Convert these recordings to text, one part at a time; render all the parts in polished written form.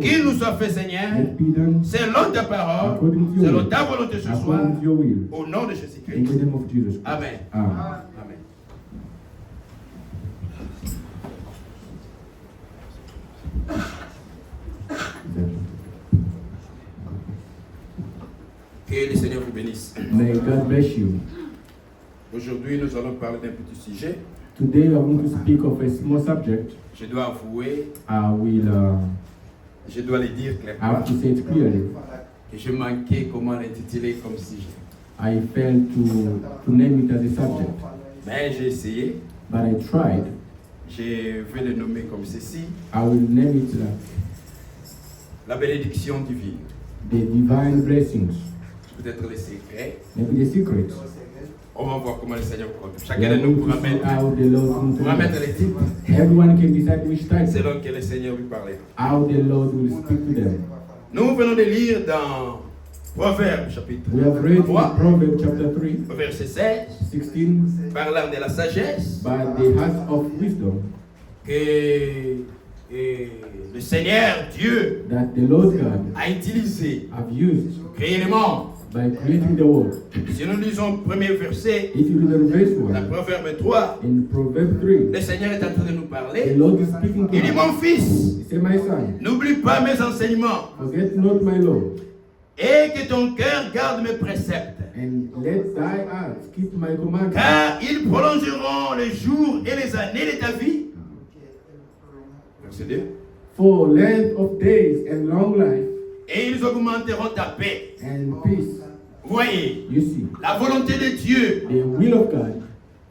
Qu'il nous soit fait, Seigneur, selon ta parole, selon ta volonté ce soir, au nom de Jésus-Christ. Amen. Amen. Que le Seigneur vous bénisse. May God bless you. Aujourd'hui, nous allons parler d'un petit sujet. Today, I want to speak of a small subject. Je dois avouer, je dois le dire I have clairement, to say it clearly. que je manquais comment l'intituler comme sujet. I failed to name it as a subject, Mais j'ai essayé. but I tried. Je vais le nommer comme ceci. I will name it La bénédiction divine. the divine blessings, Peut-être les secrets. maybe the secrets. On va voir comment le Seigneur compte. We Chacun are de nous going pourra to see mettre, how the Lord pourra mettre will les titres Everyone can decide which title, selon que le Seigneur lui parlait. how the Lord will speak to them. Nous venons de lire dans Proverbes chapitre We have read in 3, Proverbs chapter 3, verset 16, 16, parlant de la sagesse, by the heart of wisdom, que le Seigneur Dieu that the Lord God a utilisé, have used créé le monde. by creating the world. Si nous lisons le premier verset, If you read the verse dans 1, Proverbe 3, in Proverbs 3, le Seigneur est en train de nous the parler. Lord is speaking to Il dit, us. mon fils, He said, my son, n'oublie pas mes enseignements forget not my law, et que ton cœur garde mes préceptes, and let thy heart keep my commandments, car ils prolongeront les jours et les années de ta vie. Verset 2. for length of days and long life Et ils augmenteront ta paix. and peace. Vous voyez, You see, la volonté de Dieu, the will of God,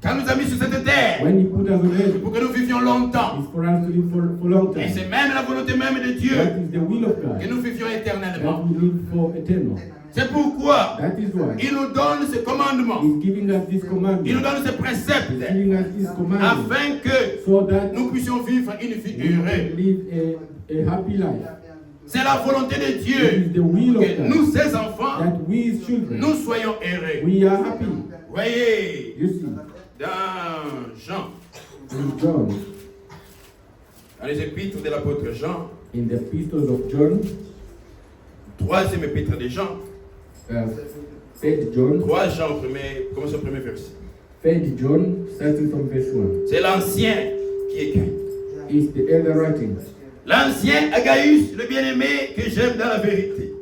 quand nous a mis sur cette terre, when He put us on earth, pour que nous vivions longtemps. is for us to live for long Et time. c'est même la volonté même de Dieu That is the will of que God, nous vivions that éternellement. we live for eternal. C'est pourquoi That is why il nous donne ses commandements, He's giving us this il nous commandment. donne ses préceptes, He's giving us this commandment afin que so that nous puissions vivre une vie we can heureuse. live a happy life. C'est la volonté de It is Dieu the will of que God nous, ses enfants, that we as children, nous soyons heureux. we are happy. Voyez, You see, dans Jean, in John, dans les épîtres de l'apôtre Jean, in the epistles of John, troisième épître de Jean, 3 John, 3 Jean, commence au premier verset. 3 John, starting from verse 1, C'est l'ancien qui écrit. is the elder writing. L'ancien Agaius, le bien-aimé que j'aime dans la vérité.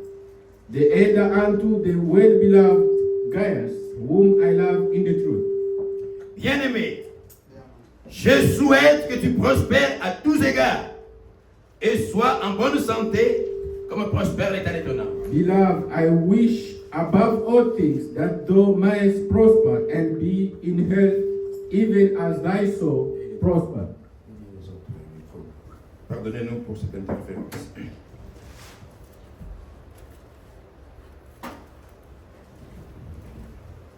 The elder unto the well-beloved Gaius, whom I love in the truth. Bien-aimé, je souhaite que tu prospères à tous égards et sois en bonne santé comme prospère l'état de ton âme. Beloved, I wish above all things that thou mayest prosper and be in health, even as thy soul prosper. Pardonnez-nous pour cette interférence.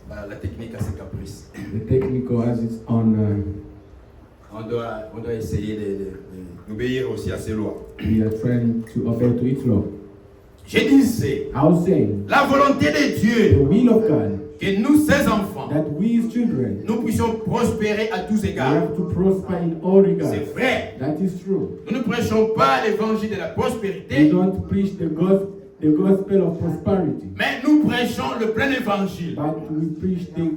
La technique a ses caprices. The technical has its own. On doit essayer d'obéir aussi à ses lois. We are trying to obey to its law. Je disais, I was saying, la volonté de the Dieu, will of God, que nous, ses enfants, that we as children, nous puissions prospérer à tous we égards. have to prosper in all C'est regards. vrai. That is true. Nous ne prêchons pas l'évangile de la We prospérité, don't preach the gospel of prosperity, mais nous prêchons le plein évangile. but we preach the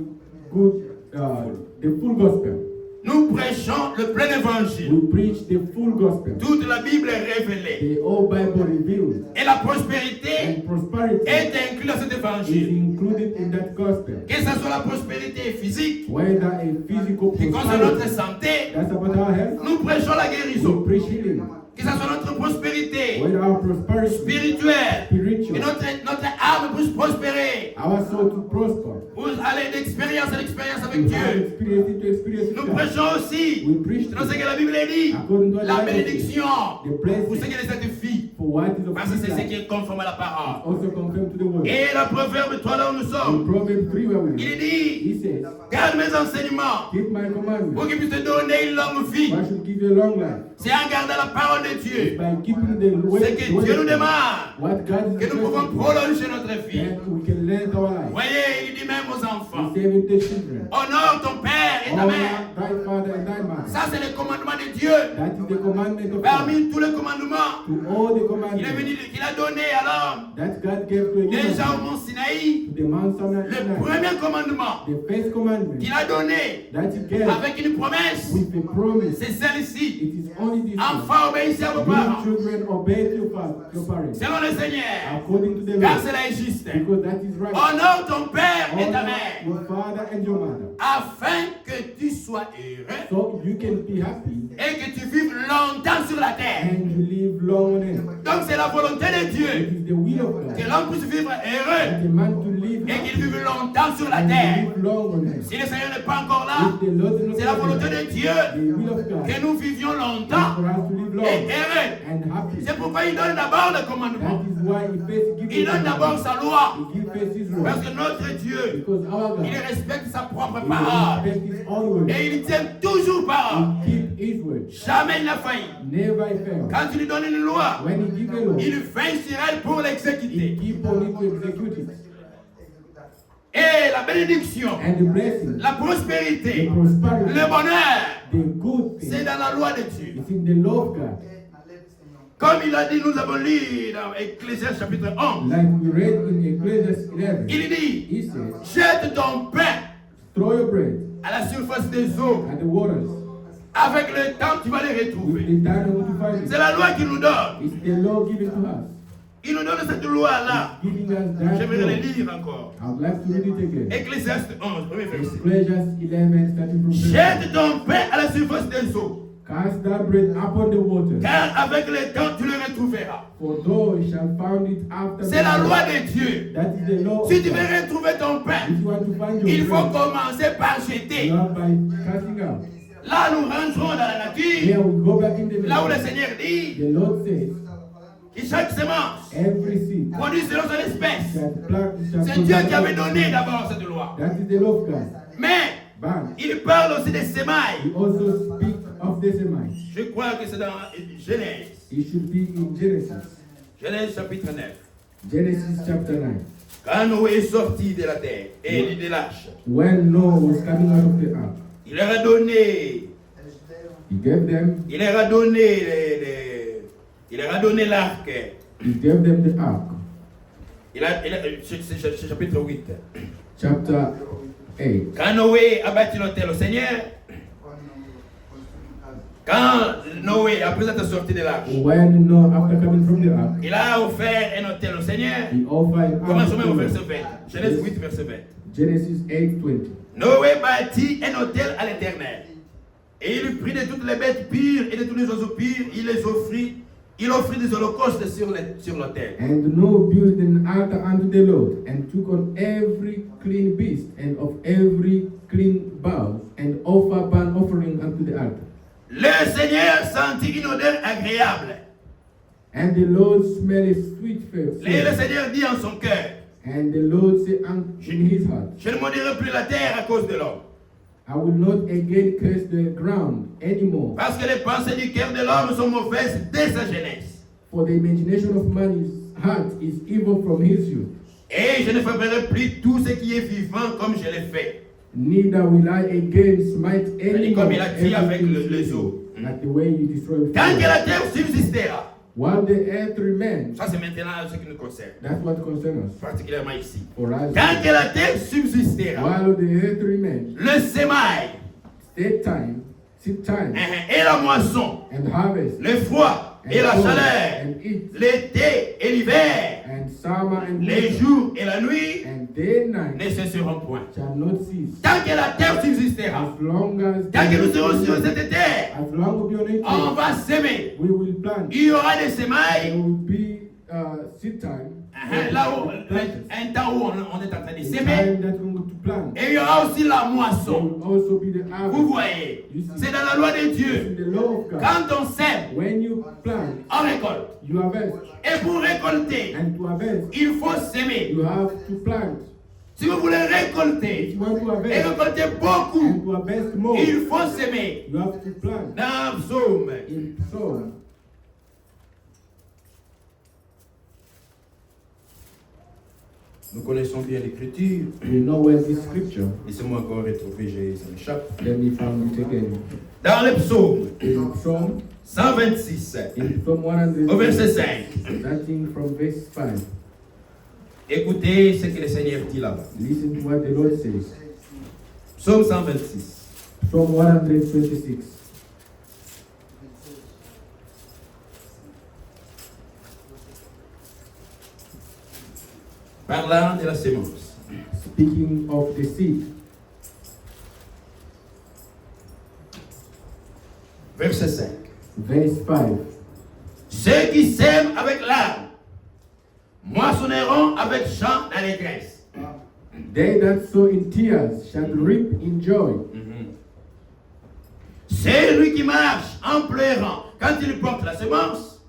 full gospel. Nous prêchons le plein évangile. We preach the full gospel. Toute la Bible est révélée. The whole Bible revealed, Et la prospérité and prosperity est inclue dans cet is évangile. included in that gospel. Que ce soit la prospérité physique, Whether a physical qui concerne notre prosperity, santé, that's about our health. nous prêchons la We guérison. preach healing. Que ce soit notre prospérité Whether our prosperity, spirituelle, que spiritual, notre âme puisse prospérer, our soul to prosper. pour aller d'expérience en expérience avec We have Dieu. experience to experience Nous God. prêchons aussi, We preach dans ce que la Bible dit, according to la our bénédiction the pour ce blessing qui est de cette vie. for what is of Parce que this c'est ce life. qui est conforme à la parole. Also confirmed to the word. Et la Proverbe 3 là où nous In sommes, Proverbs 3 where we il are, dit, he says, garde mes enseignements keep my pour commandments. qu'il puisse te donner une longue vie. I should give you a long life. C'est en gardant la parole de Dieu. By keeping the way, C'est que Dieu nous demande what God que is nous pouvons expecting, prolonger notre vie. that we can learn our life. Voyez, il dit même aux enfants, He said with the children, honore ton père et et ta mère. thy father and thy mother. Ça, c'est le commandement de Dieu. That is the commandment of God. Parmi tous les commandements, To all the il est commandments venu, qu'il a donné à l'homme. that God gave to Déjà au Abraham, mont Sinaï, to the Mount le Sinai, premier commandement the first commandment qu'il a donné that he gave avec une promesse, with a promise. c'est celle-ci. It is only this one. Enfants, obéissez à vos You parents, children obey your parents selon le Seigneur, according to the car law, cela est juste. because that is right. Honore ton père et ta Honor mère, your father and your mother, afin que tu sois heureux so you can be happy et que tu vives longtemps sur la terre. and you live long on earth. Donc c'est la volonté de It Dieu is the will of que God l'homme puisse vivre heureux that a man to live et happy qu'il vive longtemps sur la and terre. live long on earth. Si le Seigneur n'est pas encore là, If the Lord is not c'est la volonté there, de Dieu the will of God que nous vivions is longtemps for us to live et long heureux. and happy. C'est pourquoi il donne d'abord le That commandement. is why he first gives Il donne d'abord sa loi. He gives first his Parce law. que notre Dieu, Because our God, il respecte sa propre he parole. respects his own word. Et il tient toujours parole. He keeps his word. Jamais il n'a failli. Never fail. Quand il lui donne une loi, When he gives a law, il veille sur elle pour he l'exécuter. keeps on it to execute it. Et la bénédiction, And the blessing, la prospérité, the prosperity, le bonheur, the good c'est thing, dans la loi de Dieu. it's in the law of God. Comme il a dit, nous avons lu dans Ecclésiaste chapitre 11. Like we read in Ecclesiastes 11, Il dit, he says, jette ton pain throw your bread à la surface des eaux. at the waters. Avec le temps, tu vas les With retrouver. the time to find C'est it. la loi qu'il nous donne. It's the law given to us. Il nous donne cette loi-là. Giving us that J'aimerais le law. lire encore. I would like to read it again. Ecclésiaste 11, premier verset. Ecclesiastes 11, starting from verse Jette ton pain à la surface des eaux. 1. Cast thy bread upon the waters, Car avec le temps, tu le retrouveras. for thou shalt find it after C'est la the loi time. de Dieu. That is the law. Si of tu God. veux retrouver ton pain, If you want to find your il faut bread, commencer par jeter. you have by casting out. Là, nous rentrons dans la Here nature. we go back in the Là où le nature. Seigneur dit The Lord says, que chaque semence every seed produit selon son espèce. shall plant, shall C'est Dieu produce- qui avait donné d'abord cette loi. That is the law of God. Mais But il parle aussi des semailles. he also speaks of the Semites. Je crois que c'est dans Genèse. It should be in Genesis. Genèse chapitre 9. Genesis chapter 9. Quand Noé est sorti de la terre et il délache, When Noah was coming out of the ark, il leur a donné, he gave them il leur a donné l'arc. the ark. C'est chapitre 8. Chapter 8. Quand Noé a bâti l'autel au Seigneur, quand Noé, après être sorti de l'arche, When Noah, after coming from the ark, il a offert un autel au Seigneur. he offered an Commençons même au ark to verset God. 20. Genèse 8, verset 20. Genesis 8:20. Noé bâtit un autel à l'Éternel. Et il prit de toutes les bêtes pures et de tous les oiseaux purs, il les offrit. Il offrit des holocaustes sur l'autel. And Noah built an altar unto the Lord, and took on every clean beast, and of every clean bow, and offered burnt offering unto the altar. Le Seigneur sentit une odeur agréable. And the Lord smelled a sweet Et le savor. Seigneur dit en son cœur, And the Lord said in his heart, je ne maudirai plus la terre à cause de l'homme. I will not again curse the ground anymore, Parce que les pensées du cœur de l'homme sont mauvaises dès sa jeunesse. for the imagination of man's heart is evil from his youth. Et je ne frapperai plus tout ce qui est vivant comme je l'ai fait. Neither will I again smite any comme il a dit avec everything les evil, eaux. like the way you destroy Tant que fire. la terre subsistera. While the earth remains, Ça c'est maintenant ce qui nous concerne. that's what concerns us. Particulièrement ici. For us, Tant que la terre subsistera. while the earth remains, Le sémail seed time, et la moisson, and harvest, le froid et la and cold, chaleur, and heat, l'été et l'hiver, and summer and les winter, jours et la nuit and day and night ne cesseront point. shall not cease. Tant que la terre subsistera, As long as tant que nous serons sur cette terre, as long as we are on on it, va s'aimer. we will plant. Il y aura des There sémailles, will be seed time. là où, un temps où on est en train de The s'aimer, time that we want to plant. et il y aura aussi la There moisson. will also be the Vous harvest. voyez, c'est dans la loi de In Dieu. the law of God. Quand on sème, When you plant, on récolte. you harvest. Et pour récolter, And to harvest, il faut s'aimer. you have to plant. Si vous voulez If récolter you want to et harvest, récolter beaucoup, and to harvest more, il faut s'aimer. you have to plant. Dans Psaume, In Psalm, Nous connaissons bien l'écriture. We know well this scripture. Laissez-moi encore retrouver, ça m'échappe. Let me find it again. Dans le psaume In Psalm, 126, in Psalm 100, au verset 5. starting from verse 5. Écoutez ce que le Seigneur dit là-bas. Listen to what the Lord says. Psaume 126. Psalm 126. Parlant de la sémence. Speaking of the seed. Verset 5. Verse 5. Ceux qui sèment avec larmes moissonneront avec chant d'allégresse. They that sow in tears shall reap in joy. Celui qui marche en pleurant quand il porte la semence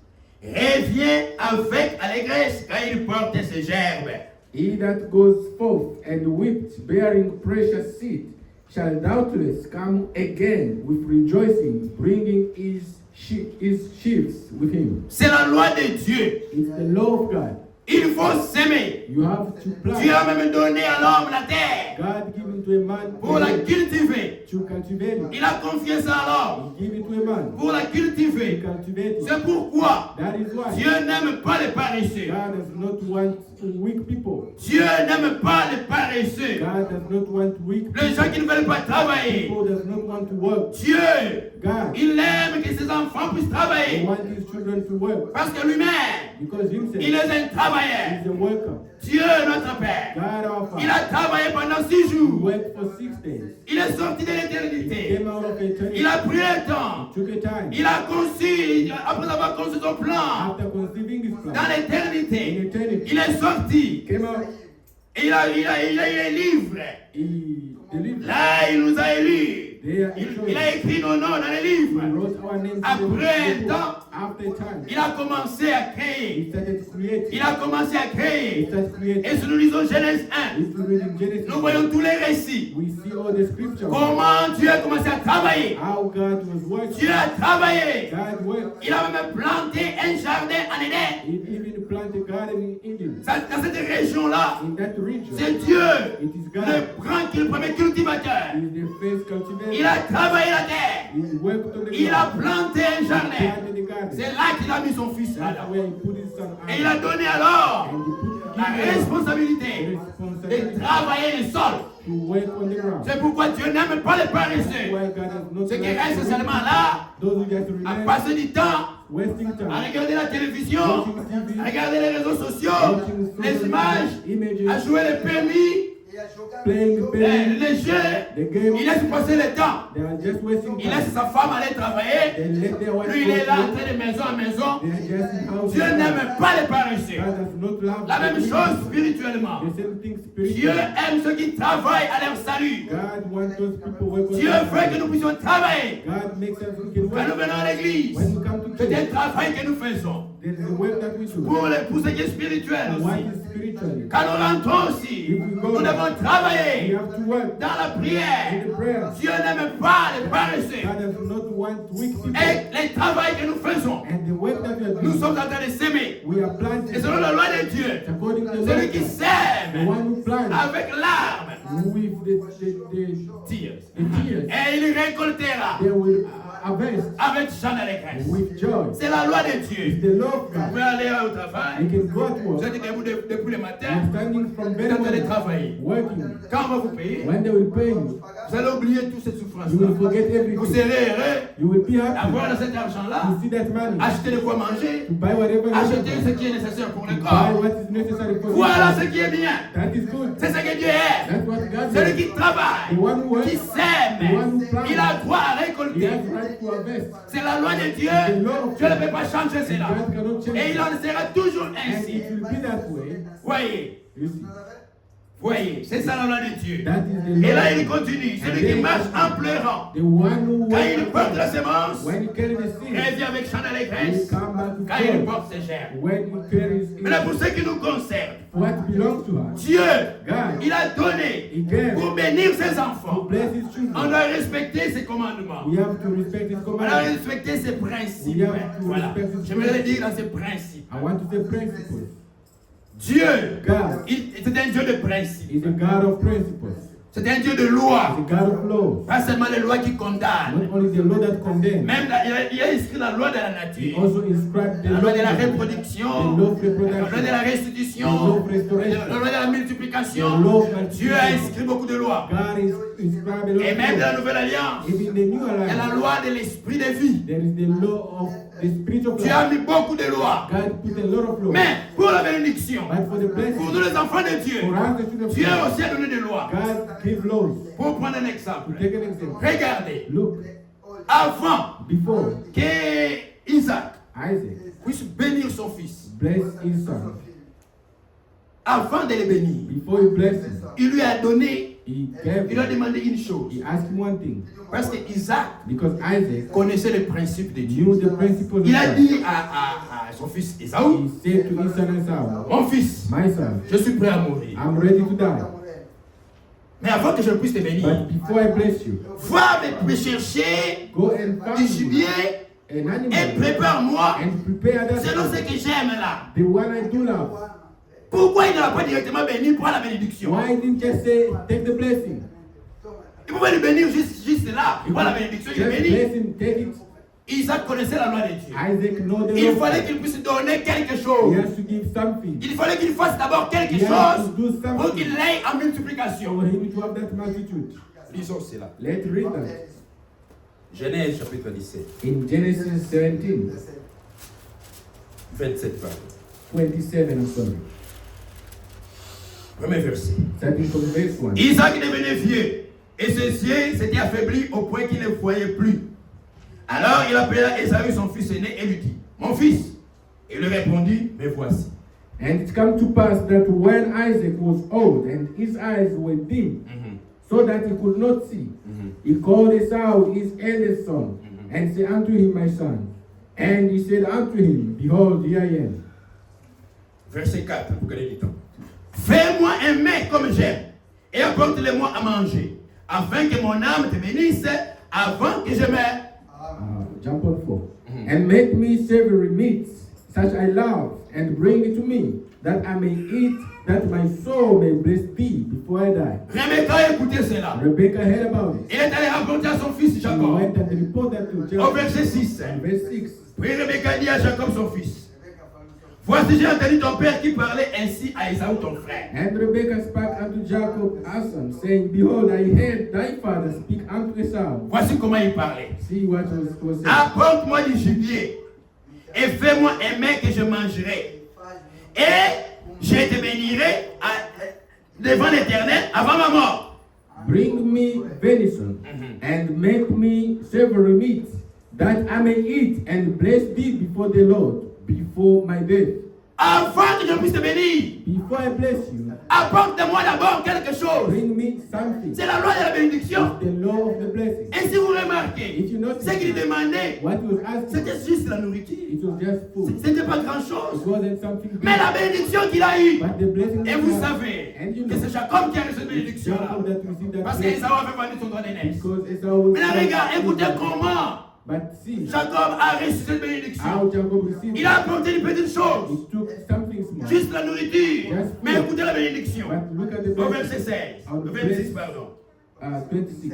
revient avec allégresse quand il porte ses gerbes. He that goes forth and weeps, bearing precious seed, shall doubtless come again with rejoicing, bringing his sheaves with him. C'est la loi de Dieu. It's the law of God. Il faut s'aimer. You have to Dieu a plant. même donné à l'homme la terre God given to a man pour la cultiver. to cultivate it. Il a confié ça à l'homme He give it to a man pour la to cultiver. cultivate it. C'est pourquoi That is why Dieu n'aime pas les paresseux. God does not want weak people. Dieu n'aime pas les paresseux. God does not want weak Les gens qui ne veulent pas travailler. people. Does not want to work. Dieu, God, il aime que ses enfants puissent He travailler. wants His children to work Parce que lui-même, because Himself il est un travailleur. is a worker. Dieu, notre Père, God our il Father, a travaillé pendant 6 He jours. worked for 6 days. Il est sorti de He l'éternité. came out of eternity. Il a pris le temps. Took a time Il a conçu, après avoir conçu son plan after conceiving His dans plan. In l'éternité. eternity, Il est sorti. came out. Et il a eu les livres. He delivered. Là, il nous a élus. There Il a écrit nos noms dans les He livres. wrote our names Après un in the temps, book. After time, il a commencé à He créer. started creating. Il a commencé à He créer. started creating. Et si nous lisons Genèse 1, If we read in Genesis, nous voyons tous les récits. we see all the scriptures. Comment Dieu a commencé à travailler. How God was working. Dieu a travaillé. God worked. Il a même planté un jardin en Éden. He even planted a garden in Eden. Dans cette région-là, In that region, c'est Dieu, it is God. le premier cultivateur. He is the first cultivator. Il a travaillé la terre. He worked on the Il a ground. planté un He jardin. planted the garden. C'est là qu'il a mis son fils. That's Adam. where he put his son Et il a Adam. donné alors And he put la the responsabilité de responsibility travailler le sol. to work on the ground. C'est pourquoi Dieu n'aime pas les paresseux. Why God has not Ceux qui liked restent the seulement wicked, là, those who just à remain passer du temps, wasting à time, regarder la télévision, watching TV, à regarder les réseaux sociaux, watching les social images, images, à jouer les permis, playing the game, les jeux. the game. Il laisse passer le temps. They are just wasting Il laisse time. sa femme aller travailler. They let their wife Lui, il est là en go. train de maison en maison. They are just in house. Dieu n'aime pas les paresseux. God does not love La même the wicked. chose spirituellement. The same thing Dieu spiritually. aime ceux qui travaillent à leur salut. God wants those people work on Dieu their veut que side. nous puissions travailler. God makes us we can Quand nous work. venons à l'église, When you come to c'est un church, travail que nous faisons. there is a work that we do. Pour ce qui est spirituel And what aussi. is spiritually? Quand nous rentrons aussi, nous devons We travailler have to work dans la in prière. the prayer. Dieu n'aime pas les paresseux. God does not want weak people. Et le travail que nous faisons, And the work that we are nous doing, sommes en train de s'aimer. we are Et planting selon la loi de Dieu, according to the celui qui law. The sème one who plants avec l'arme, with tire. the tears, Et il récoltera they will harvest avec chant d'allégresse. with joy. C'est la loi de It's Dieu. the law of Vous God. pouvez aller au You travail. can go at Vous work. êtes debout depuis le matin. You're standing from Vous very êtes en train de morning, travailler. working. Quand on va vous payer, When they will pay you, vous allez oublier toute cette you souffrance-là. will forget Vous everything. serez heureux You will be d'avoir happy cet argent-là, to see that money, acheter de quoi manger, to buy whatever you acheter ce want, qui est nécessaire pour le buy corps. what is necessary for Voilà you. ce qui est bien. That is good. C'est ce que Dieu est. That's what God Celui does. qui travaille, The one who works, qui sème, il a droit à he récolter. has right to harvest. C'est la loi de Dieu. Dieu ne peut pas changer cela. God cannot change Et il it. en sera toujours And ainsi. it will be that way. Voyez, You see. voyez, c'est ça la loi de Dieu. That is the Et là, law. il continue. Celui qui marche en pleurant, The one who quand il works, porte la semence, when he carries the seed, revient avec chant he d'allégresse. come back Quand to il joy. porte ses gerbes. When he carries Maintenant, pour it, ce qui nous concerne, what belongs to us, Dieu, God, il a donné he gave pour bénir ses to enfants. bless his On children. doit respecter ses commandements. We have to respect his On doit commandments. respecter ses principes. We have to Voilà. respect his J'aimerais dire dans ses principes. I want to say principles. Dieu, God c'est un Dieu de principe. is a God of principles. C'est un Dieu de loi. He's a God of laws. Pas seulement les lois qui condamnent. Not only the law that condemns, Même il a inscrit la loi de la he nature. also inscribed the La law loi de la of reproduction, the law of la loi de reproduction, la the restitution, law of restoration, la loi de la multiplication. the law of Dieu a multiplication. inscrit beaucoup de lois. God is inscribed a law Et of même dans la laws. Nouvelle Alliance, Even the new il y a la alliance, loi de l'esprit de vie. there is the law of the spirit of Dieu a life. mis beaucoup de lois. God put a lot of laws. Mais pour la bénédiction, But for the pour nous blessing, les enfants de Dieu, for us the children of Dieu God, aussi a donné des lois. God gave laws. Pour prendre un To exemple, take an example, regardez, look, avant before que Isaac Isaac puisse bénir son fils, blessed his son, avant de le bénir, before he blessed him, il lui a donné, he gave il a him, demandé une chose. he asked him one thing, Parce que Isaac because Isaac connaissait les principes de Dieu. knew the principles of Il a God. dit à son fils Esaü, He said to his son Esau, mon fils, my son, je suis prêt à mourir. I'm ready to die, Mais avant que je puisse te bénir, but before I bless you, va me chercher go and du find gibier an et animal prépare-moi and prepare that selon ce food, que j'aime là. the one I do love. Pourquoi il ne l'a pas directement béni pour la bénédiction? Why didn't you just say, take the blessing? Il pouvait le bénir juste là, pour la bénédiction, il est Just béni. bless him, take it. Isaac connaissait la loi de Dieu. Isaac know the Il law. fallait qu'il puisse donner quelque He chose. has to give something. Il fallait qu'il fasse d'abord quelque He has chose to do pour something qu'il aille en multiplication. for him to have that multitude. Lisons cela. Let's read that. Genèse chapitre 17, In Genesis 17, 27 pardon. 27, I'm sorry. Premier verset. Starting from verse 1. Isaac devenait vieux, et ses yeux s'étaient affaiblis au point qu'il ne voyait plus. Alors il appela Ésaü son fils aîné et lui dit, mon fils. Il lui répondit, me voici. And it came to pass that when Isaac was old and his eyes were dim, so that he could not see, he called Esau his eldest son, and said unto him, my son. And he said unto him, behold, here I am. Verset 4, pour gagner du temps. Fais-moi un mets comme j'aime, et apporte-le-moi à manger, afin que mon âme te bénisse avant que je meure. Jump on 4. And make me savory meats, such I love, and bring it to me, that I may eat, that my soul may bless thee before I die. Rebecca a écouté cela. Rebecca heard about it. Il est allé raconter à son fils She Jacob. went and reported to Au Jacob. verset 6. In verse 6. Puis Rebecca dit à Jacob son fils, voici j'ai entendu ton père qui parlait ainsi à Esaü ton frère. And Rebekah spake unto Jacob her son, saying, behold, I heard thy father speak unto Esau. Voici comment il parlait. See what was said. Apporte-moi du gibier et fais-moi un mets que je mangerai. Et je te bénirai devant l'Éternel avant ma mort. Bring me venison, and make me savory meat, that I may eat and bless thee before the Lord, before my death. Avant que je puisse te bénir, Before I bless you, apporte-moi d'abord quelque chose. bring me something. C'est la loi de la bénédiction. The law of the blessing. Et si vous remarquez, If you notice, ce qu'il demandait, what he was asking, c'était juste la nourriture. it was just food. Ce n'était pas grand-chose. It wasn't something big. Mais la bénédiction qu'il a eue, But the blessing et that vous he had, savez and you que know, c'est Jacob qui a reçu cette bénédiction-là. Jacob that received that Parce blessing, qu'Ésaü avait vendu son droit d'aînesse. because Esau was. Maintenant, regarde, écoutez comment But see, Jacob a reçu cette bénédiction. how Jacob received Il a apporté une petite chose, He took something small. juste la nourriture. Just Mais food. écoutez la bénédiction. But look at the Au blessing. verset 16, On au the 26, blessing. pardon. 26.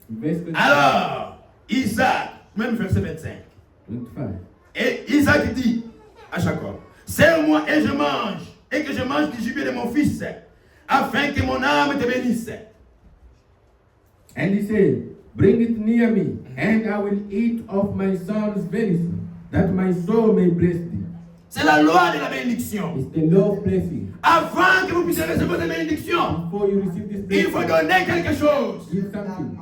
Verse 25. Alors, Isaac, même verset 25. 25. Et Isaac dit à Jacob, serre-moi et je mange, et que je mange du gibier de mon fils, afin que mon âme te bénisse. And he said, bring it near me, and I will eat of my son's venison, that my soul may bless thee. C'est la loi de la bénédiction. It's the law of blessing. Avant que vous puissiez recevoir cette bénédiction, Before you receive this il faut blessing, donner quelque chose. give something.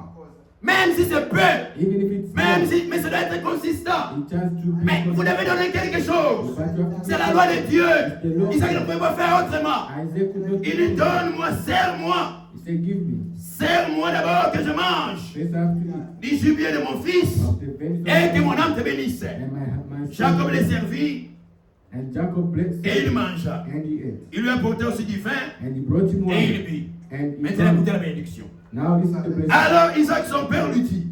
Même si c'est peu, Even if it's même small, si, mais ça doit être consistant. it has to be Mais vous devez donner quelque chose. But you have to C'est la loi de Dieu. law. Isaac ne pouvait pas faire autrement. Isaac could not Il dit, donne-moi, serre-moi. He said, give me. Serre-moi d'abord que je mange First I have to eat du gibier de mon fils of the venison et que mon âme te bénisse. and my Jacob soul. les servit And Jacob blessed et il him, mangea. and he ate. Il lui apportait aussi du vin And he brought him et il wine, but. and he Maintenant, drank. écoutez la bénédiction. Now this is the blessing. Alors Isaac, son père, lui dit,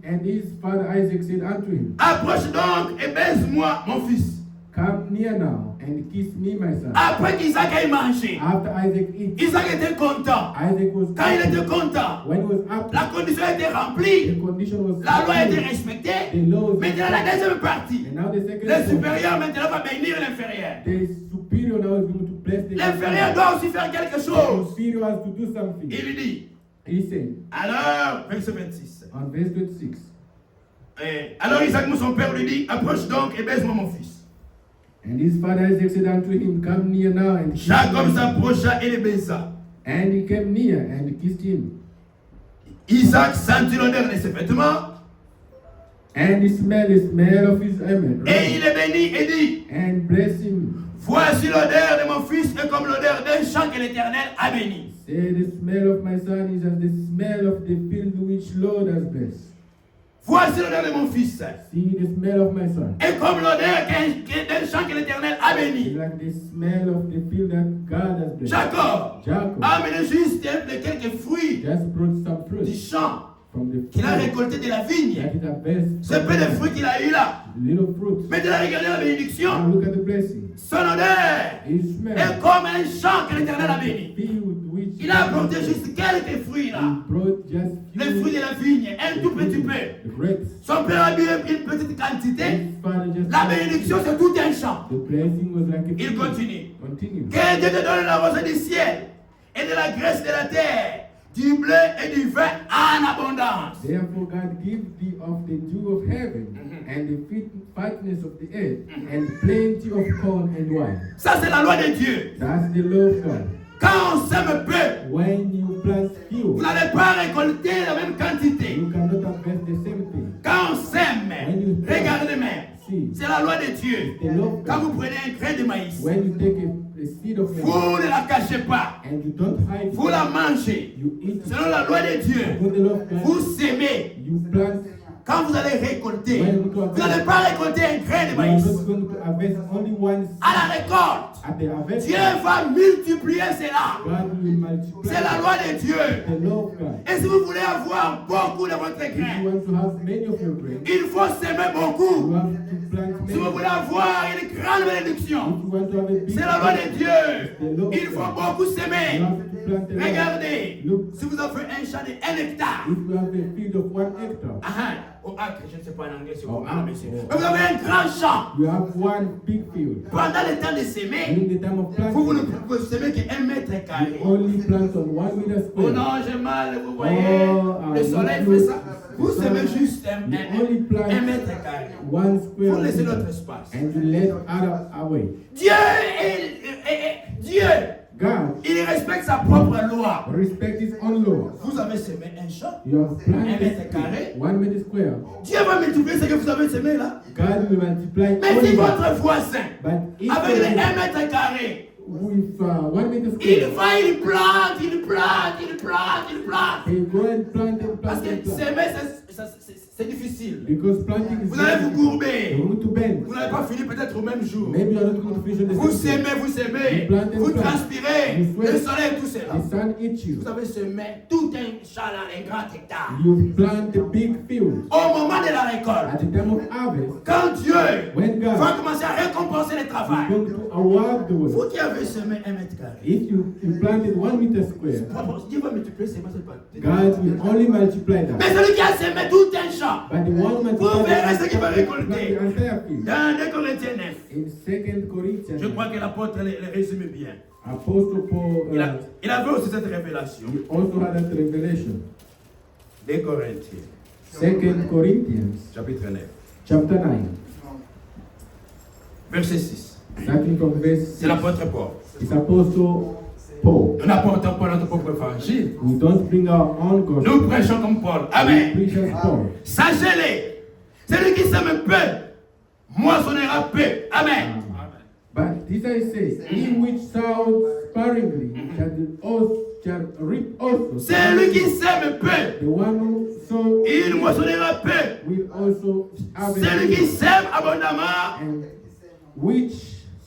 And his father Isaac said unto him, approche donc et baise-moi mon fils. come near now and kiss me, my son. Après qu'Isaac ait mangé, After Isaac ate, Isaac était content. Isaac was Quand il était happy. content, When he was happy, la condition était the remplie, condition was la loi était fulfilled. respectée. The law was Maintenant, la deuxième partie, And now the second le one, supérieur maintenant va bénir l'inférieur. the superior now is going to bless the L'inférieur inferior. doit aussi faire quelque The chose. superior has to do something. Il lui dit, He said, alors, verset 26. on verse 26, Alors Isaac, son père, lui dit, approche donc et baise-moi mon fils. and his father Isaac said unto him, come near now and kiss Jacob me. s'approcha et le baisa. And he came near and kissed him. Isaac sentit l'odeur de ses vêtements And he smelled the smell of his garment. et il le bénit et dit, And blessed him. voici l'odeur de mon fils est comme l'odeur d'un champ que l'Éternel a béni. Say, the smell of my son is as the smell of the field which Lord has blessed. Voici l'odeur de mon fils See, the smell of my son est comme l'odeur d'un champ que l'Éternel a is béni. like the smell of the field that God has blessed. Jacob Jacob a amené juste de quelques fruits just brought some du fruit champ from the qu'il a field récolté de la vigne. that is harvest. Ce peu de fruits qu'il a eu là. Little fruit. Maintenant, regardez la bénédiction. Now look at the blessing. Son odeur His est smell. comme un champ que l'Éternel a béni. Field which Il a apporté juste quelques fruits là. he brought just Les few- fruits de la vigne, un tout petit peu. the grapes. Son père a mis une petite quantité. His father just La bénédiction, c'est tout un champ. the blessing was like a Il field. continue. Continue. Que Dieu te donne la rosée du ciel et de la graisse de la terre, du blé et du vin en abondance. Therefore, God give thee of the dew of heaven and the fatness of the earth and plenty of corn and wine. Ça, c'est la loi de Dieu. That's the law of God. Quand on sème peu, When you plant vous few, n'allez pas récolter la même quantité. you cannot harvest the same thing. Quand on sème, regardez-moi, See, c'est la loi de Dieu. the law of Quand God. vous prenez un grain de maïs, When you take a seed of vous maize ne la cachez pas. and you don't hide Vous it, la mangez. you eat it. Selon la loi de Dieu, According to the law of vous God, sémez. you plant. Quand vous allez récolter, When vous n'allez pas récolter un grain de You are maïs. not going to harvest only one seed. À la récolte, At the harvest, Dieu va multiplier cela. God will multiply. C'est la loi de Dieu. The law of God. Et si vous voulez avoir beaucoup de votre If you grain, want to have many of your grain, il faut s'aimer you beaucoup. have to plant Si vous many. voulez avoir une grande bénédiction, If you want to have a big c'est la loi de harvest, Dieu. Il faut beaucoup you s'aimer. have to plant a lot. Regardez, Look, si vous avez un champ de 1 hectare, if you have a field of 1 hectare, au acre, je ne sais pas en anglais si vous Oh, comprenez, monsieur. oh. Mais vous avez un grand champ. you have one big field. Pendant le temps de s'aimer, During the time of vous ne planting, pouvez s'aimer qu'un mètre carré. you only plant on 1 meter Oh square. non, j'ai mal, vous voyez. Oh, Le soleil you- fait ça. Vous semez juste You only plant 1 mètre carré. 1 Vous square laissez meter, notre espace. and you let other away. Dieu, Dieu, God il respecte sa propre loi. respect his own law. Vous avez semé un champ. You have 1 planted mètre carré. 1 meter square. Dieu va multiplier ce que vous avez semé là. God will multiply Mais si only that. votre voisin, But if avec les 1 you- mètre carré, with 1 meter il square, va, il plante, il plante, il plante, il plante. they go and plant and Parce plant and que plant. s'aimer, c'est difficile. Because planting is Vous allez vous difficult. courber. You're going to bend. Vous n'avez pas fini peut-être au même jour. Maybe you're not going to finish on the Vous same day. s'aimez, vous s'aimez. You plant and Vous plant. transpirez. You sweat. Le soleil, tout cela. The sun eats you. Vous avez semé tout un champ dans les grands hectares. You plant a big field. Au moment de la At récolte, the time of harvest, quand Dieu when God va commencer à récompenser le is travail, going to award the work, vous qui avez semé 1 mètre carré, if you planted 1 meter square, Dieu va multiplier ses masses. God will only multiply that. Mais celui qui a semé tout un champ, But the one vous verrez ce qu'il va multiplied récolter. the entire field. Dans 2 Corinthiens 9, In 2 Corinthians, je crois que l'apôtre le résume bien. Apostle Paul, Il avait aussi cette révélation. he also had that revelation. 2 Corinthiens, 2 Corinthians, chapitre 9, chapter 9, verset 6. starting from verse C'est 6. l'apôtre Paul. It's Apostle Paul. Nous n'apportons pas notre propre évangile. We don't bring our own gospel. Nous prêchons comme Paul. We Amen. preach as Paul. Sachez-le. Celui qui sème peu, moissonnera peu. Amen. But this I say, he which sows sparingly shall reap also. Celui qui sème peu, The one who sows il moissonnera peu. will also have Celui qui sème abondamment, and which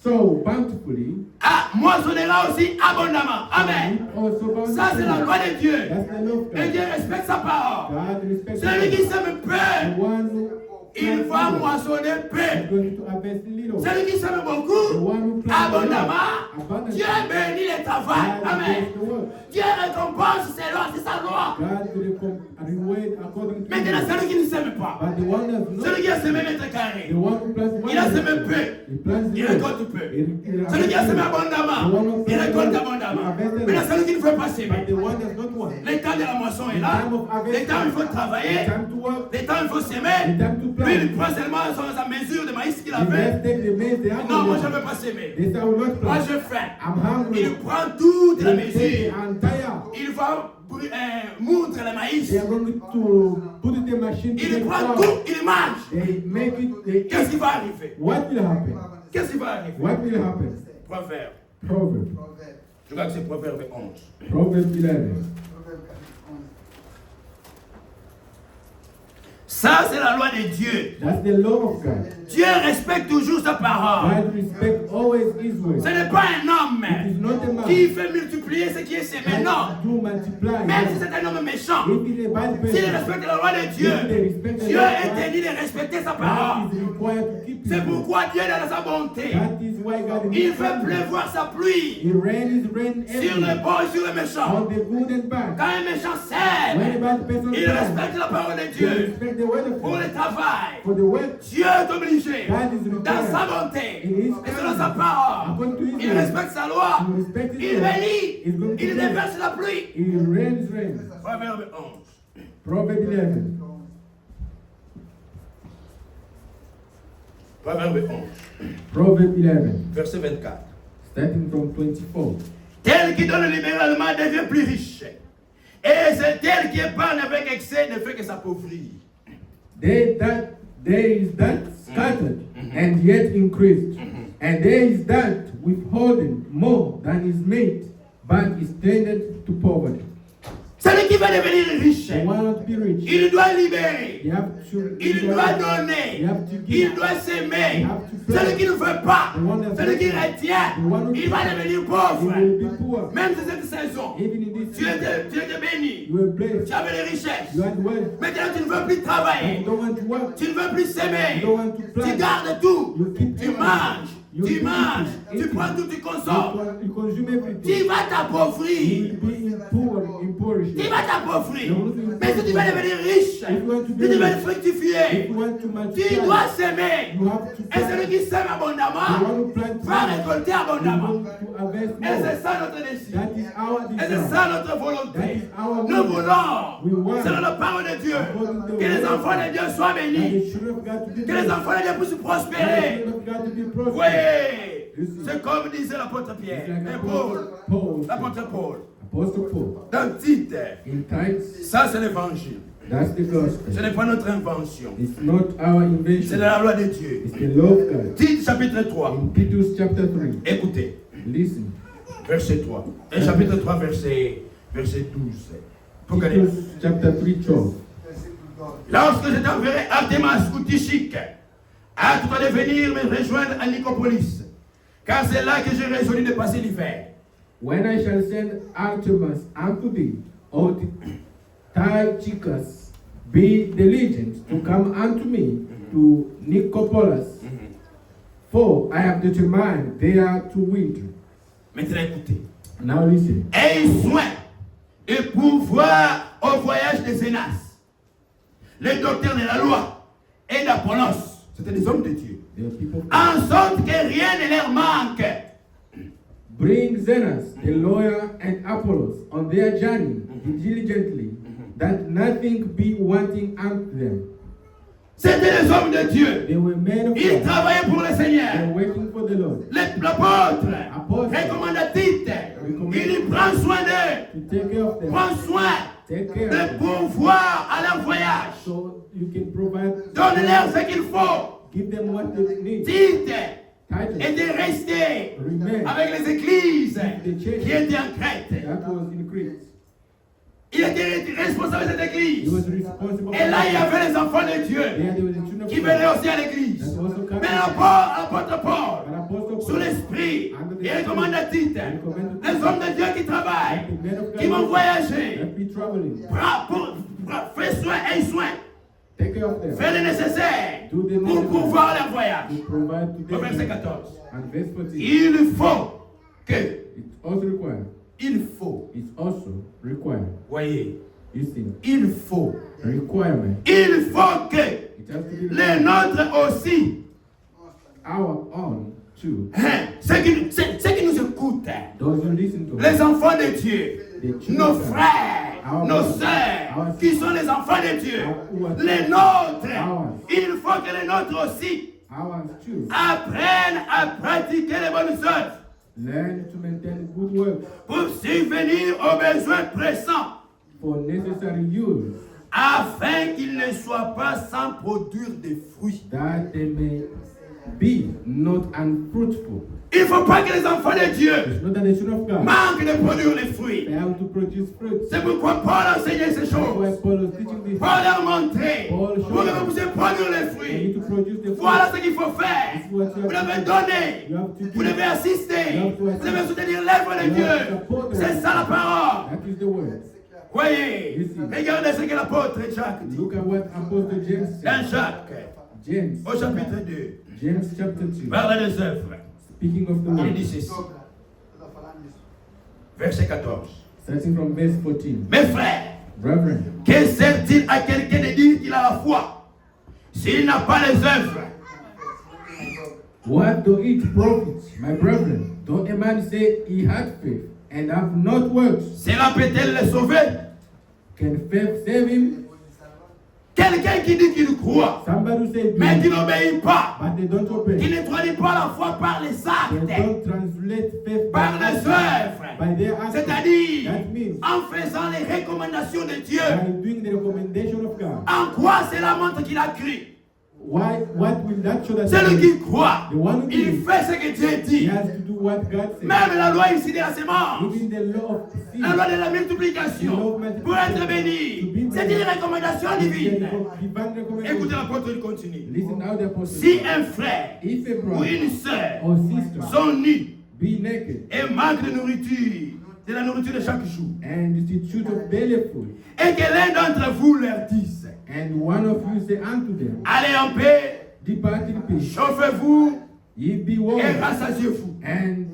sow bountifully moissonnera aussi abondamment. Amen. reap also Ça, c'est la bountifully. loi de Dieu. That's the law of Et God. Dieu respecte sa parole. God respects Celui qui the sème peu, one who il va moissonner is peu. going to harvest little. Celui qui sème The beaucoup, one who plants a lot, abondamment, abundantly, Dieu bénit le travail. God Amen. bless the work. Dieu récompense ses lois, c'est sa loi. God will reward according to Maintenant, you. celui qui ne sème pas, But the one that's celui not, qui a semé mètre carré, the one who plants one il a semé acre, peu, he plants il little. récolte peu. He Celui qui a semé harvests abondamment, il récolte abondamment. Maintenant, celui qui ne veut pas little. But the s'aimer, one that's not one, le temps de la moisson est là, le temps où il faut travailler, time to work, le temps où il faut s'aimer. the time to Lui, il plant. prend seulement sa mesure de maïs qu'il The avait. rest take the maize they have Non, moi in je ne there. veux pas s'aimer. They say, I will not Moi plant. je fais. I'm hungry. Il prend toute la They take the mesure. entire. Il va moudre le maïs. They are going to put it in the machine to Il make prend flour. tout, il mange. They make it. They Qu'est-ce qui va arriver? What will happen? Qu'est-ce qui va arriver? What will happen? Proverbe. Proverb. Je crois que c'est Proverbe 11. Proverb 11. Ça, c'est la loi de Dieu. That's the law of God. Dieu respecte toujours sa parole. God respect always His way. Ce n'est pas un homme It is not a man. qui fait multiplier ce qui est semé. Non. God do multiply. Même si c'est un homme méchant, If it is a bad s'il person, respecte la loi de Dieu, Dieu est tenu de respecter sa parole. God is required to keep C'est His word. pourquoi Dieu est dans sa bonté. That is why God Il is fait pleuvoir sa pluie He rain His rain sur les everywhere. bons et sur les méchants. On the good and bad. Quand un méchant When a sème, bad person il plants, respecte la parole de they Dieu. respect the word of Pour God. le travail, For the word, Dieu est obligé, God is required. dans sa bonté, et selon sa parole, According to His il word, respecte sa loi, to respect His il word. bénit, He's going to il bless. déverse la pluie. He rains rain. Proverbe 11. Proverb 11. Proverbe 11, Proverb 11. verset 24. Starting from 24. Tel qui donne libéralement devient plus riche. Et c'est tel qui épargne avec excès ne fait que s'appauvrir. There is that scattered and yet increased, and there is that withholding more than is made, but is tended to poverty. Celui qui va devenir riche, They want to be rich. il doit libérer, They have to. il doit donner, il doit s'aimer. Celui qui ne veut pas, celui qui retient, il va devenir They pauvre. will be poor. Même si cette saison, Even in this tu season, étais béni, you were blessed. tu avais les richesses. You had wealth. Maintenant, tu ne veux plus You travailler, don't want to work. tu ne veux plus s'aimer, You don't want to tu plant. gardes tout, You keep tu everything. manges, You tu keep manges, eating. tu prends tout, tu consommes. You consume everything. Tu vas You t'appauvrir. will be impoverished. Tu vas t'appauvrir. No. Mais si tu veux devenir riche, If you want to si be tu veux rich, fructifier, if you want to tu multiply, dois s'aimer. you have to Et celui plant. qui sème The abondamment one who plants va more, récolter you're abondamment. going to harvest Et c'est more. ça notre désir. That is our Et c'est desire. ça notre volonté. That is our Nous will. We voulons, want. selon la parole de Dieu, According to the que les word of enfants de Dieu soient That bénis. the children of God to be Que les blessed. enfants de Dieu puissent That the prospérer. children of God to be prosperous. Oui, c'est comme disait l'apôtre Pierre It's like et Paul, Paul. l'apôtre Paul. Apostle Paul. Dans Tite, In Titus, ça c'est l'évangile. that's the Ce gospel. n'est pas notre invention. It's not our C'est de invention. la loi de Dieu. It's the law of God. Tite chapitre 3. In Titus chapter 3, Écoutez, listen. verset 3. Et chapitre 3, verset 12. Faut qu'elle ait- Titus chapter 3, 12. Lorsque je t'enverrai Artemas ou Tychique, hâte-toi de venir me rejoindre à Nicopolis, car c'est là que j'ai résolu de passer l'hiver. When I shall send Artemas unto thee, or Tychicus, be diligent to come unto me to Nicopolis, for I have determined there to winter. Maintenant écoutez. Now listen. Aie soin de pourvoir au voyage de Zénas, le docteur de la loi, et d'Apollos. C'était des hommes de Dieu. The people En sorte que rien ne leur manque. bring Zenas, the lawyer, and Apollos on their journey diligently, that nothing be wanting unto them. C'était des hommes de Dieu. They were men of Ils God. travaillaient pour le They Seigneur. were waiting for the Lord L'apôtre Apôtre. recommande à Tite. Il prend soin d'eux. to take care of them. Prend soin Take care of de them. pourvoir à leur voyage. So you can provide. Donne-leur ce qu'il faut. Give them what they need. Tite Titus, était resté remain. avec les églises qui étaient en Crète. That was in Crete. Il était responsable de cette He église. was responsible. Et là, il y avait les enfants de There Dieu there was the children of qui God. venaient aussi à l'église. That also come. Mais l'apôtre Paul, But Apostle sous Paul, l'esprit, il recommande à Tite, les hommes de Dieu qui travaillent, the men of God qui vont voyager, that be traveling. fais soin, aie soin Take care of them. Fais le nécessaire Do the pour necessary pouvoir leur voyage. to provide to Au them. verset 14. And verse 14. Il faut que, It's also required. il Also required. voyez, You see, il faut requirement. que It has to be les nôtres aussi, our own too. ceux qui nous écoutent, Those who listen to les us, enfants de Dieu, the children, nos frères, our nos brothers, sœurs, our qui sont les enfants de Dieu, our- les nôtres, ours. il faut que les nôtres aussi ours too, apprennent à pratiquer les bonnes œuvres learn to maintain good works pour subvenir aux besoins pressants, for necessary use, afin qu'ils ne soient pas sans produire des fruits. that they may be not unfruitful. Il ne faut pas que les enfants de Dieu It's not that the children of God manquent de produire les fruits. they have to produce fruits. C'est pourquoi Paul enseignait ces That's why choses. Paul was teaching this. Paul leur montrait Paul pour que vous puissiez produire les You need fruits. to produce the Voilà fruit. ce qu'il faut faire. This is what you Vous have devez to do. donner. You have to Vous give. devez assister. You have to assist. Vous devez soutenir l'œuvre de You Dieu. have to support the C'est ça la parole. That is the word. Voyez. You see. Regardez ce que l'apôtre Jacques dit. Look at what Apostle James Dans said. Jacques, James, au chapitre 2, James chapter 2, vers les œuvres, speaking of the il word, dit ceci. Verset 14. starting from verse 14. Mes frères, Brethren, que sert-il à quelqu'un de dire qu'il a la foi s'il n'a pas les œuvres? what do it profit, my brethren, though a man say he had faith and have not works? Cela peut-elle le sauver? Can faith save him? Quelqu'un qui dit qu'il croit, Somebody who say mais qui believe, n'obéit pas, but they don't qui obey. ne traduit pas la foi par les They actes, don't translate faith par les œuvres, by their actions. c'est-à-dire That means en faisant les recommandations de Dieu. by doing the recommendation of God. En quoi cela montre qu'il a cru? What will that show that Celui qui croit, the one who il believes, fait ce que Dieu he dit. has to do what God says. Même la loi ici de la sémence, Even the law of seed, la loi de la multiplication, pour être béni, c'est une recommandation divine. divine Écoutez recommendation. l'apôtre, il continue. Listen how the apostle Si says, un frère if a ou brother une sœur or sister sont nus be naked et manquent de nourriture, de la nourriture de chaque jour, and destitute of daily food, et que l'un d'entre vous leur dise, and one of you say unto them, allez en paix, depart in peace, chauffez-vous ye be et warmed rassasiez-vous, and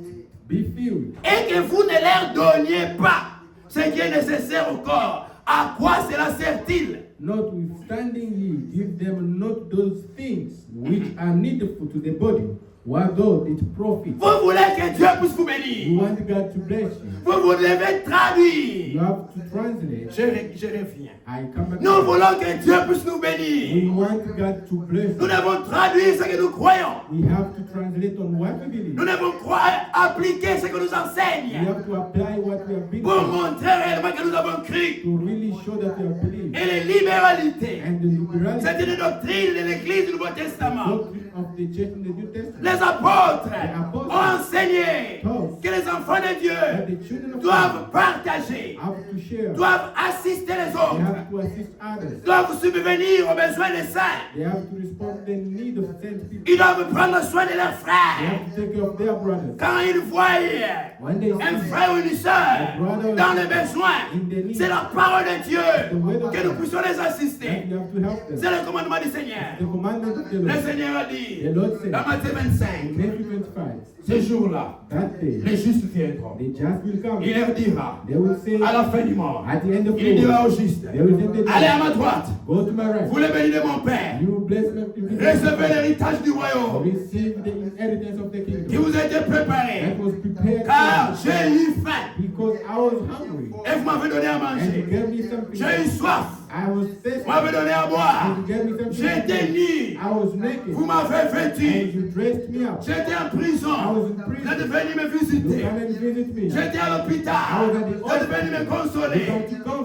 be filled, et que vous ne leur donniez pas ce qui est nécessaire au corps, à quoi cela sert-il? notwithstanding ye give them not those things which are needful to the body, what though it profit. Vous voulez que Dieu puisse vous You bénir. want God to bless you. Vous devez You traduire. have to translate. Je reviens. I come back. Nous voulons que Dieu puisse nous We bénir. want God to bless Nous you. devons traduire ce que nous croyons. We have to translate on what we believe. Nous devons croire, appliquer ce que nous We enseigne have to apply what we have been pour taught montrer réellement que nous avons cru. to really show that we have believed. Et les libéralités, And the liberality c'est une doctrine de l'Église du Nouveau Testament. doctrine of the church in the New Testament. Les apôtres ont enseigné que les enfants de That Dieu the children of God doivent partager, have to share. doivent assister les They autres, have to assist others. doivent subvenir aux besoins des saints. They have to respond to the need of saint people. Ils doivent prendre soin de leurs They frères. have to take care of their brothers. Quand ils voient When they un see frère ou une sœur dans le besoin, c'est la parole de Dieu que nous puissions les that assister. you have to help them. C'est le commandement du Seigneur. The commandment of the Le Lord. Seigneur a dit The Lord said, dans Matthieu 25, in Matthew 25, ce jour-là, that day, les justes viendront. the just will come. Il leur dira, They will say, à la fin du monde, at the end of il the dira world, aux justes, they will say to allez à them, ma droite, go to my right. vous les bénis de mon Père, You bless me. recevez l'héritage du royaume Receive the inheritance of the qui kingdom vous a été préparé, that was prepared car for j'ai eu faim me, because I was hungry et vous m'avez donné à and you manger. gave me something. J'ai eu soif, I was vous thirsty m'avez donné à boire. and you gave me something. J'étais nu, I was naked vous m'avez and vêtu. you dressed me up. J'étais en prison, vous êtes venu me You visiter. come and visit me. J'étais à l'hôpital, vous êtes venu me consoler.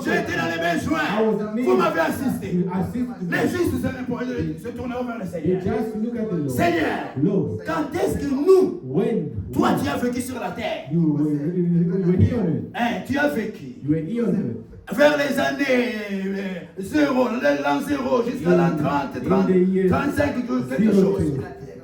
J'étais dans les besoins, vous m'avez assisté. You assist Les me. justes se tournèrent vers le You Seigneur. just look at the Lord. Seigneur, Lord, quand est-ce que nous, when toi tu as vécu sur la terre, you were here on earth, hein, tu as vécu you were here on earth. vers les années 0, l'an 0 jusqu'à l'an 30, 30, 35, quelque chose.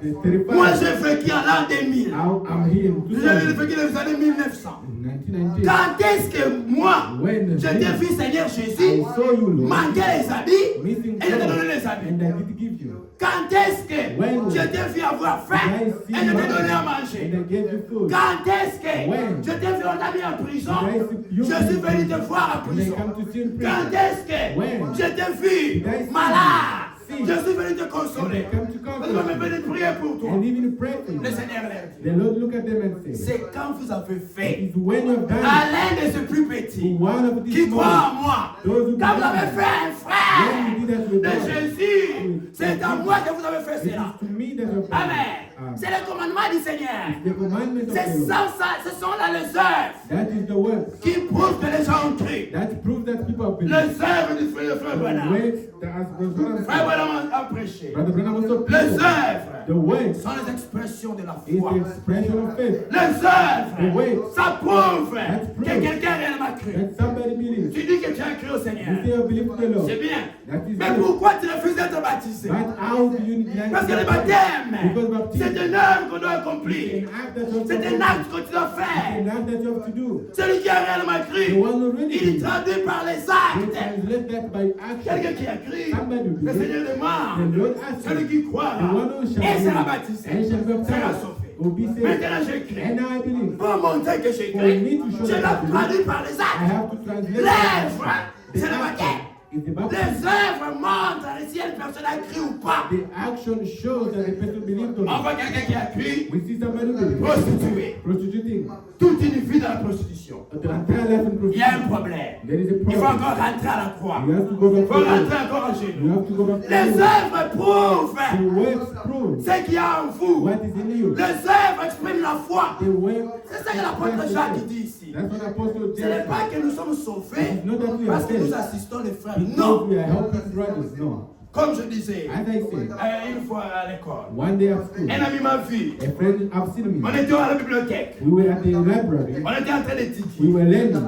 Moi, j'ai vécu à l'an 2000. I'm here in J'ai 2000, vécu dans les années 1900. 1990. Quand est-ce que moi, When je t'ai vu, Seigneur Jésus, I saw you, Lord, manquer les habits missing et je t'ai clothes, donné les habits? and I did give you. Quand est-ce que When je t'ai vu avoir faim did I et see je t'ai money, donné à and manger? I gave you food? Quand est-ce que When je t'ai vu, on t'a mis en prison? did I see you Je suis venu te voir en and I prison. come to see in Quand prison? est-ce que When je t'ai vu did I see malade? you Je suis venu te and I consoler. come to Je suis comfort venu prier pour toi. and even pray for Le you. Seigneur leur dit, The Lord look at them and say, c'est quand vous avez fait it's when you've done à l'un de ces plus petits to one of qui these croit small, en moi, those who quand vous avez believe, fait un when frère you did that with de God, Jésus, c'est à moi que vous avez fait it cela. is to me that you've done Amen. it. C'est le commandement du Seigneur. The commandment of C'est the Lord. ça, ce sont là les œuvres That is the works. qui prouvent que les gens ont cru. That proves that people have Les believed. œuvres du frère The Branham. works that as Brother Branham Frère said, Branham a prêché. Brother Branham also Les preached. œuvres The works sont les expressions de la is foi. the expression of faith. Les The way. œuvres, ça prouve That's que proof. quelqu'un a réellement cru. That somebody believes. Tu dis que tu as cru au You Seigneur. say you believe in the Lord. C'est bien. That is Mais good. pourquoi tu refuses d'être baptisé? But how do you deny Parce que le baptism? baptême, Because c'est baptism une œuvre qu'on doit is accomplir. an act that you have C'est to un do. acte que tu dois It's faire. an act that you have to do. Celui qui a réellement The cru, one who really il believes. traduit par les They actes. translate that by Quelqu'un action. qui a cru, Somebody le believes. Seigneur The demande. Lord asks Celui you. qui croira The one who shall et sera believe baptisé and shall be sera baptized sauvé. will be saved. Maintenant j'ai cru. And now I believe. Pour montrer que j'ai For cru, me to show je that I l'ai believe, traduit par les I actes. have to translate L'œuvre, the c'est le action. baptême. Is the Les baptism. œuvres montrent si une personne a cru ou pas. The action shows that the person believes or On not. voit quelqu'un qui a cru, We see somebody who believes. prostitué. Prostituting. Toute une vie dans la prostitution. The entire life in Il y a un prostitution. problème. There is a Il faut problem. encore rentrer à la croix. You have to go Il back faut to the rentrer encore en You genoux. have to go back to Les the œuvres prouvent The works prove ce qu'il y a en vous. what is in you. Les œuvres expriment la foi. The work. C'est ça que l'apôtre Jacques dit ici. That's what Apostle Ce n'est James pas said. que nous sommes sauvés It's not that we are parce que nous saved assistons les frères. because Non. we are helping brothers. No. Comme je disais, As I said, une fois à l'école, one day at school, un ami m'a vu. a friend have seen On me. était à la bibliothèque. We were at the library. On était en train We d'étudier. were learning.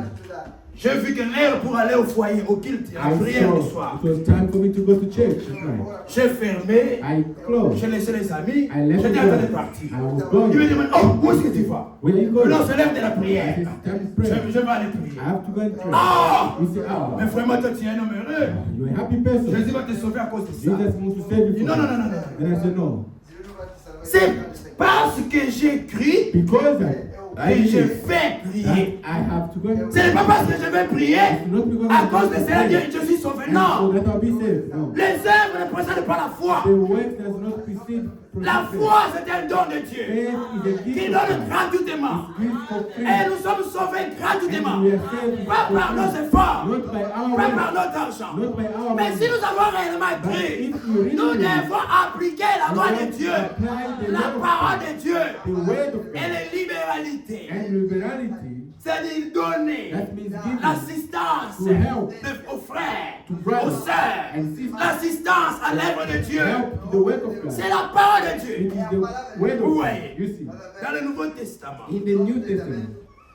J'ai vu que l'heure pour aller au foyer, au culte, à la I prière du saw soir. it was time for me to go to church at night. J'ai fermé, I closed. j'ai laissé les amis, I left j'étais en the train de door. partir. I was Il me going. demande, oh, où est-ce que tu vas? Where are you going? Non, c'est l'heure de la I prière. said, it's time to pray. Je vais aller prier. I have to go and pray. Oh! He said, oh, Mais vraiment, toi, tu es un homme heureux. you're a happy person. Jésus va te sauver à cause de ça. Jesus wants to save you. No, no, no, no, no. Then I said, no. C'est parce que j'ai cru Because I que je believe vais that prier. I have to go and Ce n'est pas parce que je vais prier It's not because à I'm cause de going to cela pray. que je suis sauvé. So Non. that I'll be saved. No. Les œuvres ne précèdent pas la foi. The work does not precede La faith. foi, c'est un don de Dieu Faith is a qui gift donne of God. gratuitement. Gift for free. Et nous sommes sauvés gratuitement. And we are saved Pas for par nos free. efforts, Not by our pas works. par notre argent. Not by our Mais money. si nous avons réellement But cru, if you really nous believe, devons appliquer la loi de Dieu, apply the la law of parole God, de Dieu the word of et God, les libéralités. and liberality. C'est-à-dire donner That means giving l'assistance to help aux frères, to brothers aux sœurs, and sisters. l'assistance à l'œuvre de Dieu. Help to the work of God. C'est la parole de It Dieu. is the word Vous of voyez, God. You see, dans le Nouveau Testament, in the New Testament,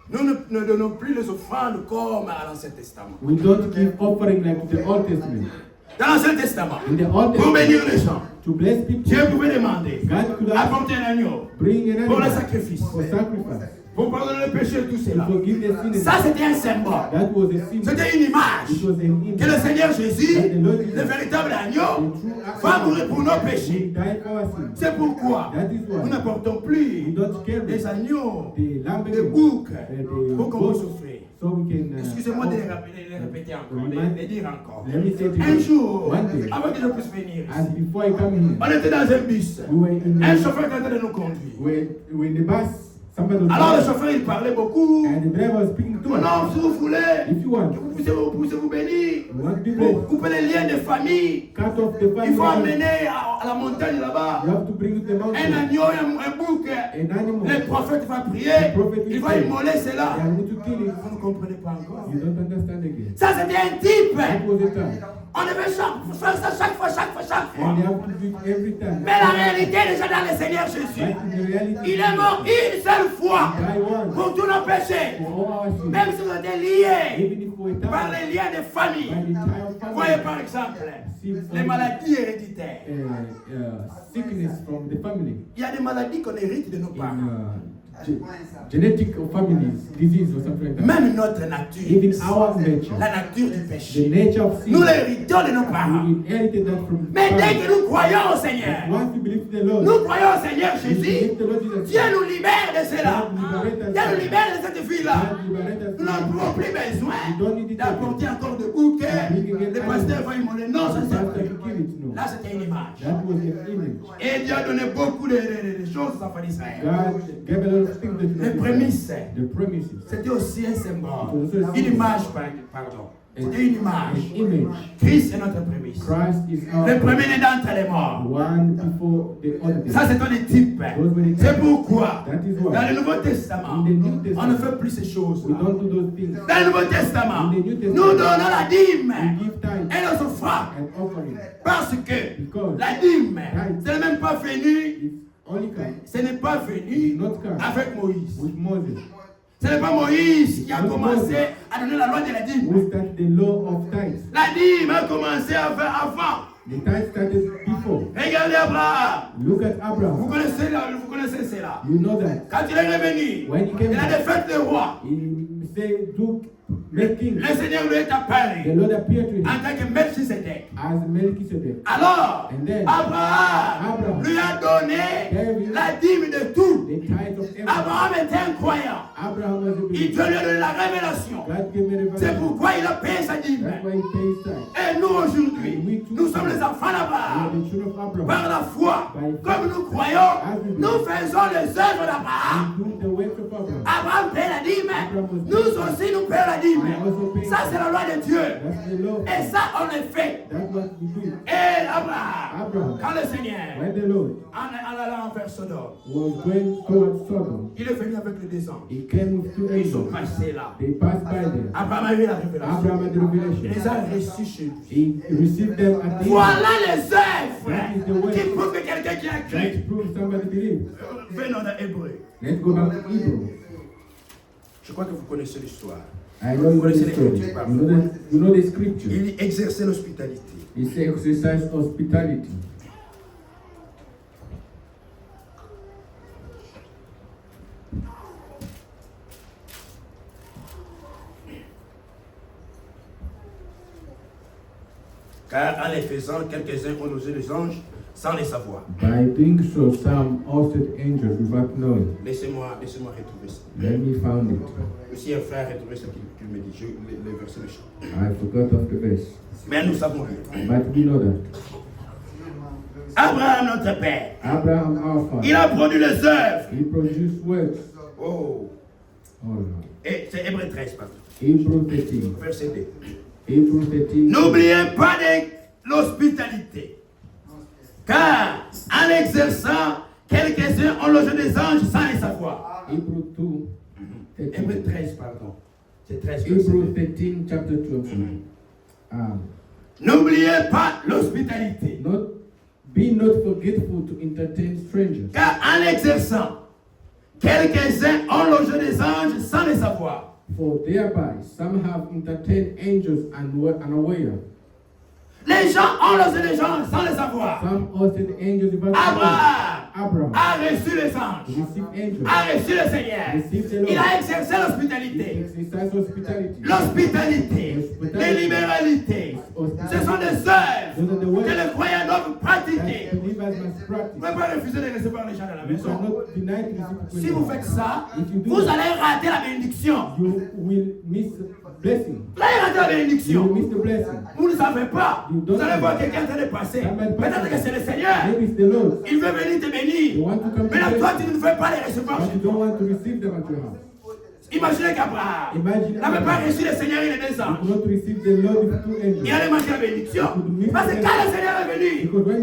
nous ne donnons plus les offrandes comme à l'Ancien Testament. we don't give offering like the Old Testament. Dans l'Ancien Testament, In the Old pour Testament, bénir les gens, to bless people, Dieu pouvait demander God could have apporter un agneau bring an pour le animal sacrifice, for sacrifice, pour pardonner le péché, tout to cela. forgive the sin. Ça, c'était un symbole. That was a symbol. C'était une image It was an que le image. Seigneur Jésus, That the Lord Jesus, le véritable agneau, the true va mourir pour nos He péchés. died for our sins. C'est pourquoi That is why nous n'apportons we plus don't carry des agneaux, the lamb des again, boucs, the pour qu'on puisse goats, souffrir. so we can. Excusez-moi de les répéter encore, de les dire encore. Let me say to Un you, jour, one day, avant que je puisse venir as ici, before I come here, on était dans un bus. we were in Un the, chauffeur était en train de nous conduire. we were in the bus. Somebody was Alors le driving, chauffeur il parlait beaucoup. and the driver was speaking to Oh us. non, si vous voulez, If you want, que vous puissiez vous bénir, you want to be pour blessed, couper les liens de famille. cut off the Il family. faut line. emmener à la montagne là-bas You have to bring it to the un mountain. agneau, un bouc. An animal. Le prophète va prier, il va immoler cela. They are going to kill it. Vous ne comprenez pas encore. You don't understand again. Ça c'était un type. That was the time. On devait faire ça chaque fois. And they have to do it every time. Mais la réalité déjà dans le Seigneur Jésus, But in the reality, il est mort une seule fois die once pour tous nos péchés. for all our sins. Même si vous êtes liés Even if we par die les liens de by famille. the time of Voyez family. par exemple, receive Les maladies héréditaires. sickness from the family. Il y a des maladies qu'on hérite de nos In parents. genetic families, disease or something like that. Même notre nature. Even our nature, La nature du the péché. nature of sin, Nous l'héritons de nos parents. we inherited that from Mais dès parents. que nous croyons au Seigneur, Once we believe the Lord, nous croyons au Seigneur we Jésus, believe the Lord Jesus Dieu Christ. nous libère de cela. God liberate us Dieu nous from libère de cette vie-là. God liberate us Nous from n'avons plus We don't besoin need it d'apporter encore de bouquets. Bringing Le it pasteur va y demander. Non, ça c'est Pastor vrai. to give it, no. Là, c'était une image. That was an image. Et Dieu a donné beaucoup de choses aux enfants d'Israël. God gave a lot of things that Les prémices, the premises. c'était aussi un symbole. Une image, pardon. C'était une An image. image. Christ est notre prémisse. Christ is Le our premier né d'entre les morts. one before the other. Ça, c'est un type. C'est pourquoi, That is why dans le Nouveau Testament, In the New on Testament, ne fait plus ces choses. we don't do those things. Dans le Nouveau Testament, In the New Testament, nous donnons la dîme We give tithe et nos offrandes. and offering. Parce que Because la dîme, tithe ce n'est même pas venu, It's only come ce n'est pas venu Not come. avec Moïse. with Moses. Ce n'est pas Moïse qui a Not commencé Moses. à donner la loi de la dîme. We start the law of tithes. La dîme a commencé avant. The tithe started before. Regardez Abraham. Look at Vous Abraham. connaissez cela. You know that. Quand il est revenu, When he came il a back, défait le roi. he said, "Do make kings." Le Seigneur lui est The apparu Lord appeared to him en tant que Melchisedec. as Melchizedek. Alors, And then, Abraham Abraham lui a donné gave him la dîme de tout. the tithe of everything. Abraham était un croyant. Abraham was a Et Dieu believer. lui a donné la révélation. God gave me C'est revelation. pourquoi il a payé sa dîme. That's why he pays tithe. Et nous aujourd'hui, nous sommes les enfants We are d'Abraham. the children of Abraham. Par la foi, comme nous croyons, nous faisons les œuvres d'Abraham. We do the works of Abraham. Abraham paye la dîme. Nous aussi, nous payons la dîme. Ça, c'est la loi de Dieu. That's the law. Et ça, on le fait. That's what we do. Et Abraham, quand le Seigneur, When the Lord en allant vers Sodome, was going towards Sodom, il est venu avec les deux anges. he came with two Ils sont angels. passés là. They passed by them. Abraham a eu la révélation. Abraham had the Il revelation. les a reçus chez lui. He received them at the Voilà les œuvres That is the way. qui prouvent que quelqu'un qui a cru. Let's prove somebody believes. Venons dans Hébreu. Let's go back to Hebrew. Je crois que vous connaissez l'histoire. I know you know the story. You know the scripture. Il exerçait l'hospitalité. He said exercise hospitality. Car en les faisant, quelques-uns ont osé les anges sans les savoir. By doing so, some ousted angels without knowing. Laissez-moi retrouver ça. Let me found it. Si un frère a retrouvé ce qu'il me dit, le verset le chant. I forgot of the verse. Mais nous savons rien. But we know that. Abraham, notre père, Abraham, our il father, a produit les œuvres. he produced works. Oh. Oh Lord. Et c'est Hébreu 13, pardon. Hebrew 13. Verset 2. Hebrew 13. N'oubliez pas l'hospitalité. Car en l'exerçant, quelques-uns ont logé des anges sans les savoir. Hebrew 2. Hébreu 13. 13, pardon. C'est 13 verset Hebrew 2. 13, chapter 12. N'oubliez pas l'hospitalité. Be not forgetful to entertain strangers. Car en l'exerçant, quelques-uns ont logé des anges sans les savoir. For thereby some have entertained angels unaware. Les gens ont logé des anges sans les savoir. Some hosted angels without Abraham Abraham a reçu les anges, received angels. a reçu le Seigneur. Received the Lord. Il a exercé He l'hospitalité. exercised hospitality. L'hospitalité, les libéralités, ce sont des œuvres que les croyants doivent pratiquer. That believers must Vous ne practice. pouvez pas refuser de recevoir les gens dans la You maison. cannot deny to receive Si vous faites ça, If you do vous that, allez rater la bénédiction. you will miss blessing. Vous allez rater la You will bénédiction. miss the blessing. Vous ne savez pas. You Vous don't allez know. voir quelqu'un en train de passer. Somebody Peut-être que c'est le Seigneur. Maybe it's the Lord. Il veut venir te You bénir. want to come to Mais là, toi, bless tu you, ne veux pas les recevoir but chez you toi. don't want to receive them at your house. Imaginez qu'Abraham Imagine n'avait pas Abraham. reçu le Seigneur, il est des You anges. could not receive the Lord with two angels. Il allait manger la bénédiction. Parce que quand le Seigneur est venu,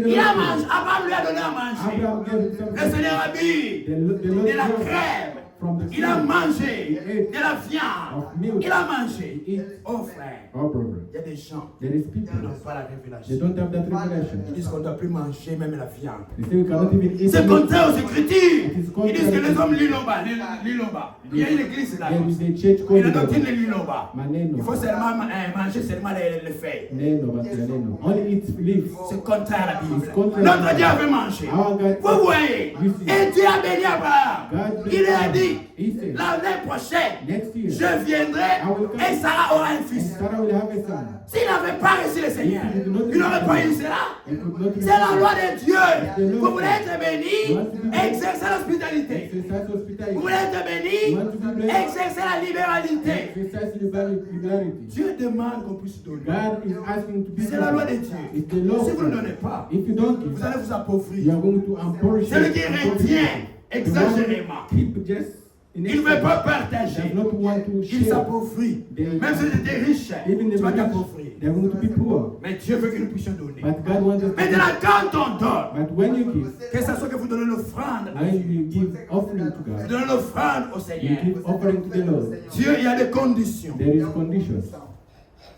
il a mangé. Abraham lui a donné à manger. Abraham gave him Le something. Seigneur a mis The Lord de la gave crème from the Il a field. mangé He ate de la of viande. milk. Il a mangé. He eats. Oh frère, Oh, brother. il y a des gens There is qui n'ont people. pas la They révélation. don't have that Ils revelation. disent qu'on ne doit plus manger même la viande. They say we cannot even eat C'est meat. contraire aux Écritures. It is Ils contrary disent que les to- hommes lisent là-bas. Lisent là-bas. Il y a une église là. There is a church Il called y a doctrine de lisent là-bas. Maneno. Il faut seulement manger seulement les feuilles. Neno, but Neno. Only eat leaves. C'est contraire à la Bible. It's contrary. Notre Dieu avait mangé. Our God, Vous voyez. You see. Et Dieu a béni Abraham. God Il lui a dit, He said, l'année prochaine, next year, je viendrai et Sarah aura un and fils. Sarah will have a son. S'il n'avait pas reçu le Seigneur, il n'aurait pas eu cela. He could not C'est la loi de Dieu. The Vous Lord voulez être béni, exercez l'hospitalité. exercise hospitality. Vous voulez être béni, exercez la libéralité. Exercise liberality. Dieu demande qu'on puisse donner. God is asking to be C'est la loi de Dieu. It's the law. Si vous ne donnez pas, If you don't vous give, allez vous you appauvrir. are going to impoverish. Celui qui retient exagérément, Keep just in il ne veut pas partager. does not want to Il share. s'appauvrit. Même si tu es riche, Even tu the vas rich, t'appauvrir. they are going to be poor. Mais Dieu veut que nous puissions donner. But God wants us to Maintenant, give. quand on donne, But when you give, que ce soit que vous donnez l'offrande, when you give offering to vous God, donnez l'offrande au you Seigneur. give offering to the Lord. Dieu, il y a des conditions. There is conditions.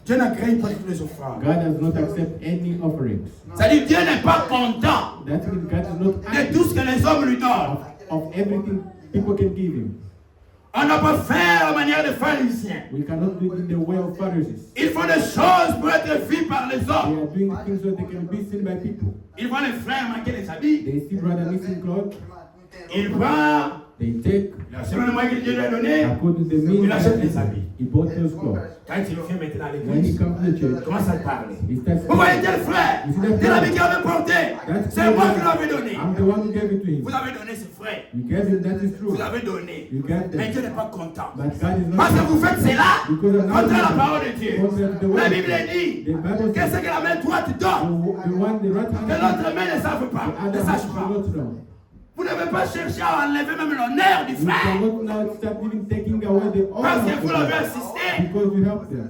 Dieu n'agrée pas toutes les offrandes. God does not accept any offerings. C'est-à-dire, Dieu n'est pas content That means God is not de happy tout ce que les hommes lui donnent. of everything people can give him. On n'a pas fait à manière de pharisiens. We cannot do it in the way of Pharisees. Ils font des choses pour être vus par les They hommes. are doing things so they can be seen by people. Ils voient les frères manquer les habits. They see brother missing clothes. Ils voient They take selon le moyen que Dieu lui a donné. according to the means. Il achète les habits. He bought those clothes. Quand il vient maintenant à When he l'église, comes to the church, il commence à parler. he starts Vous voyez tel frère, tel habit qu'il avait porté, c'est moi qui l'avais donné. I'm the one who gave it to him. Vous avez donné ce frère. You gave him, that is true. Vous avez donné. You gave Mais them. Dieu n'est pas content. But God is not Parce que vous faites cela Because of contre la now- parole de Dieu. Contrary to the La word. Bible dit The Bible que says ce que la main droite donne, the one, the right que hand, l'autre main ne sache the pas, ne other sache hand pas. will not know. Vous ne devez pas chercher à enlever même l'honneur du You frère. cannot now start even taking away the honor Parce que of vous the l'avez Lord assisté. because you help them.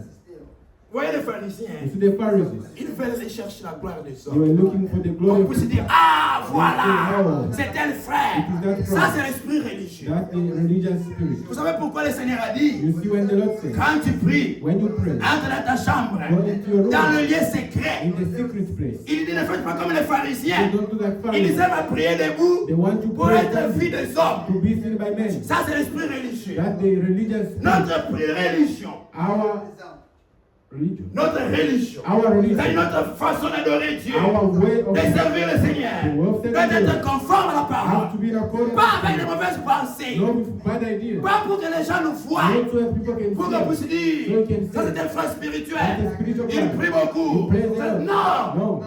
Vous voyez les You pharisiens, see the Pharisees, ils veulent aller chercher la gloire des they hommes. were looking for the On glory of peut se God. dire, ah voilà, c'est tel frère. Ça c'est l'esprit religieux. That's the religious spirit. Vous savez pourquoi le Seigneur a dit, You see when the Lord says, quand tu pries, when you pray entre dans ta chambre, go into your room, dans le lieu secret, in the secret place, il dit ne faites pas comme les pharisiens. they don't do that Ils Pharisees. aiment à prier debout They want to pour pray être vus des hommes. to be seen by men. Ça c'est l'esprit religieux. That's the religious spirit. Notre religion, Our religion. notre religion, Our c'est religion. notre façon d'adorer Dieu, Our way of de servir le Seigneur, doit être conforme à la have parole. to be in accordance Pas avec with les mauvaises pensées. not with bad ideas. Pas pour que les gens nous voient. Not so that people can Pour qu'on puisse see. dire, ça c'est un frère spirituel. Il prie beaucoup. Non, No.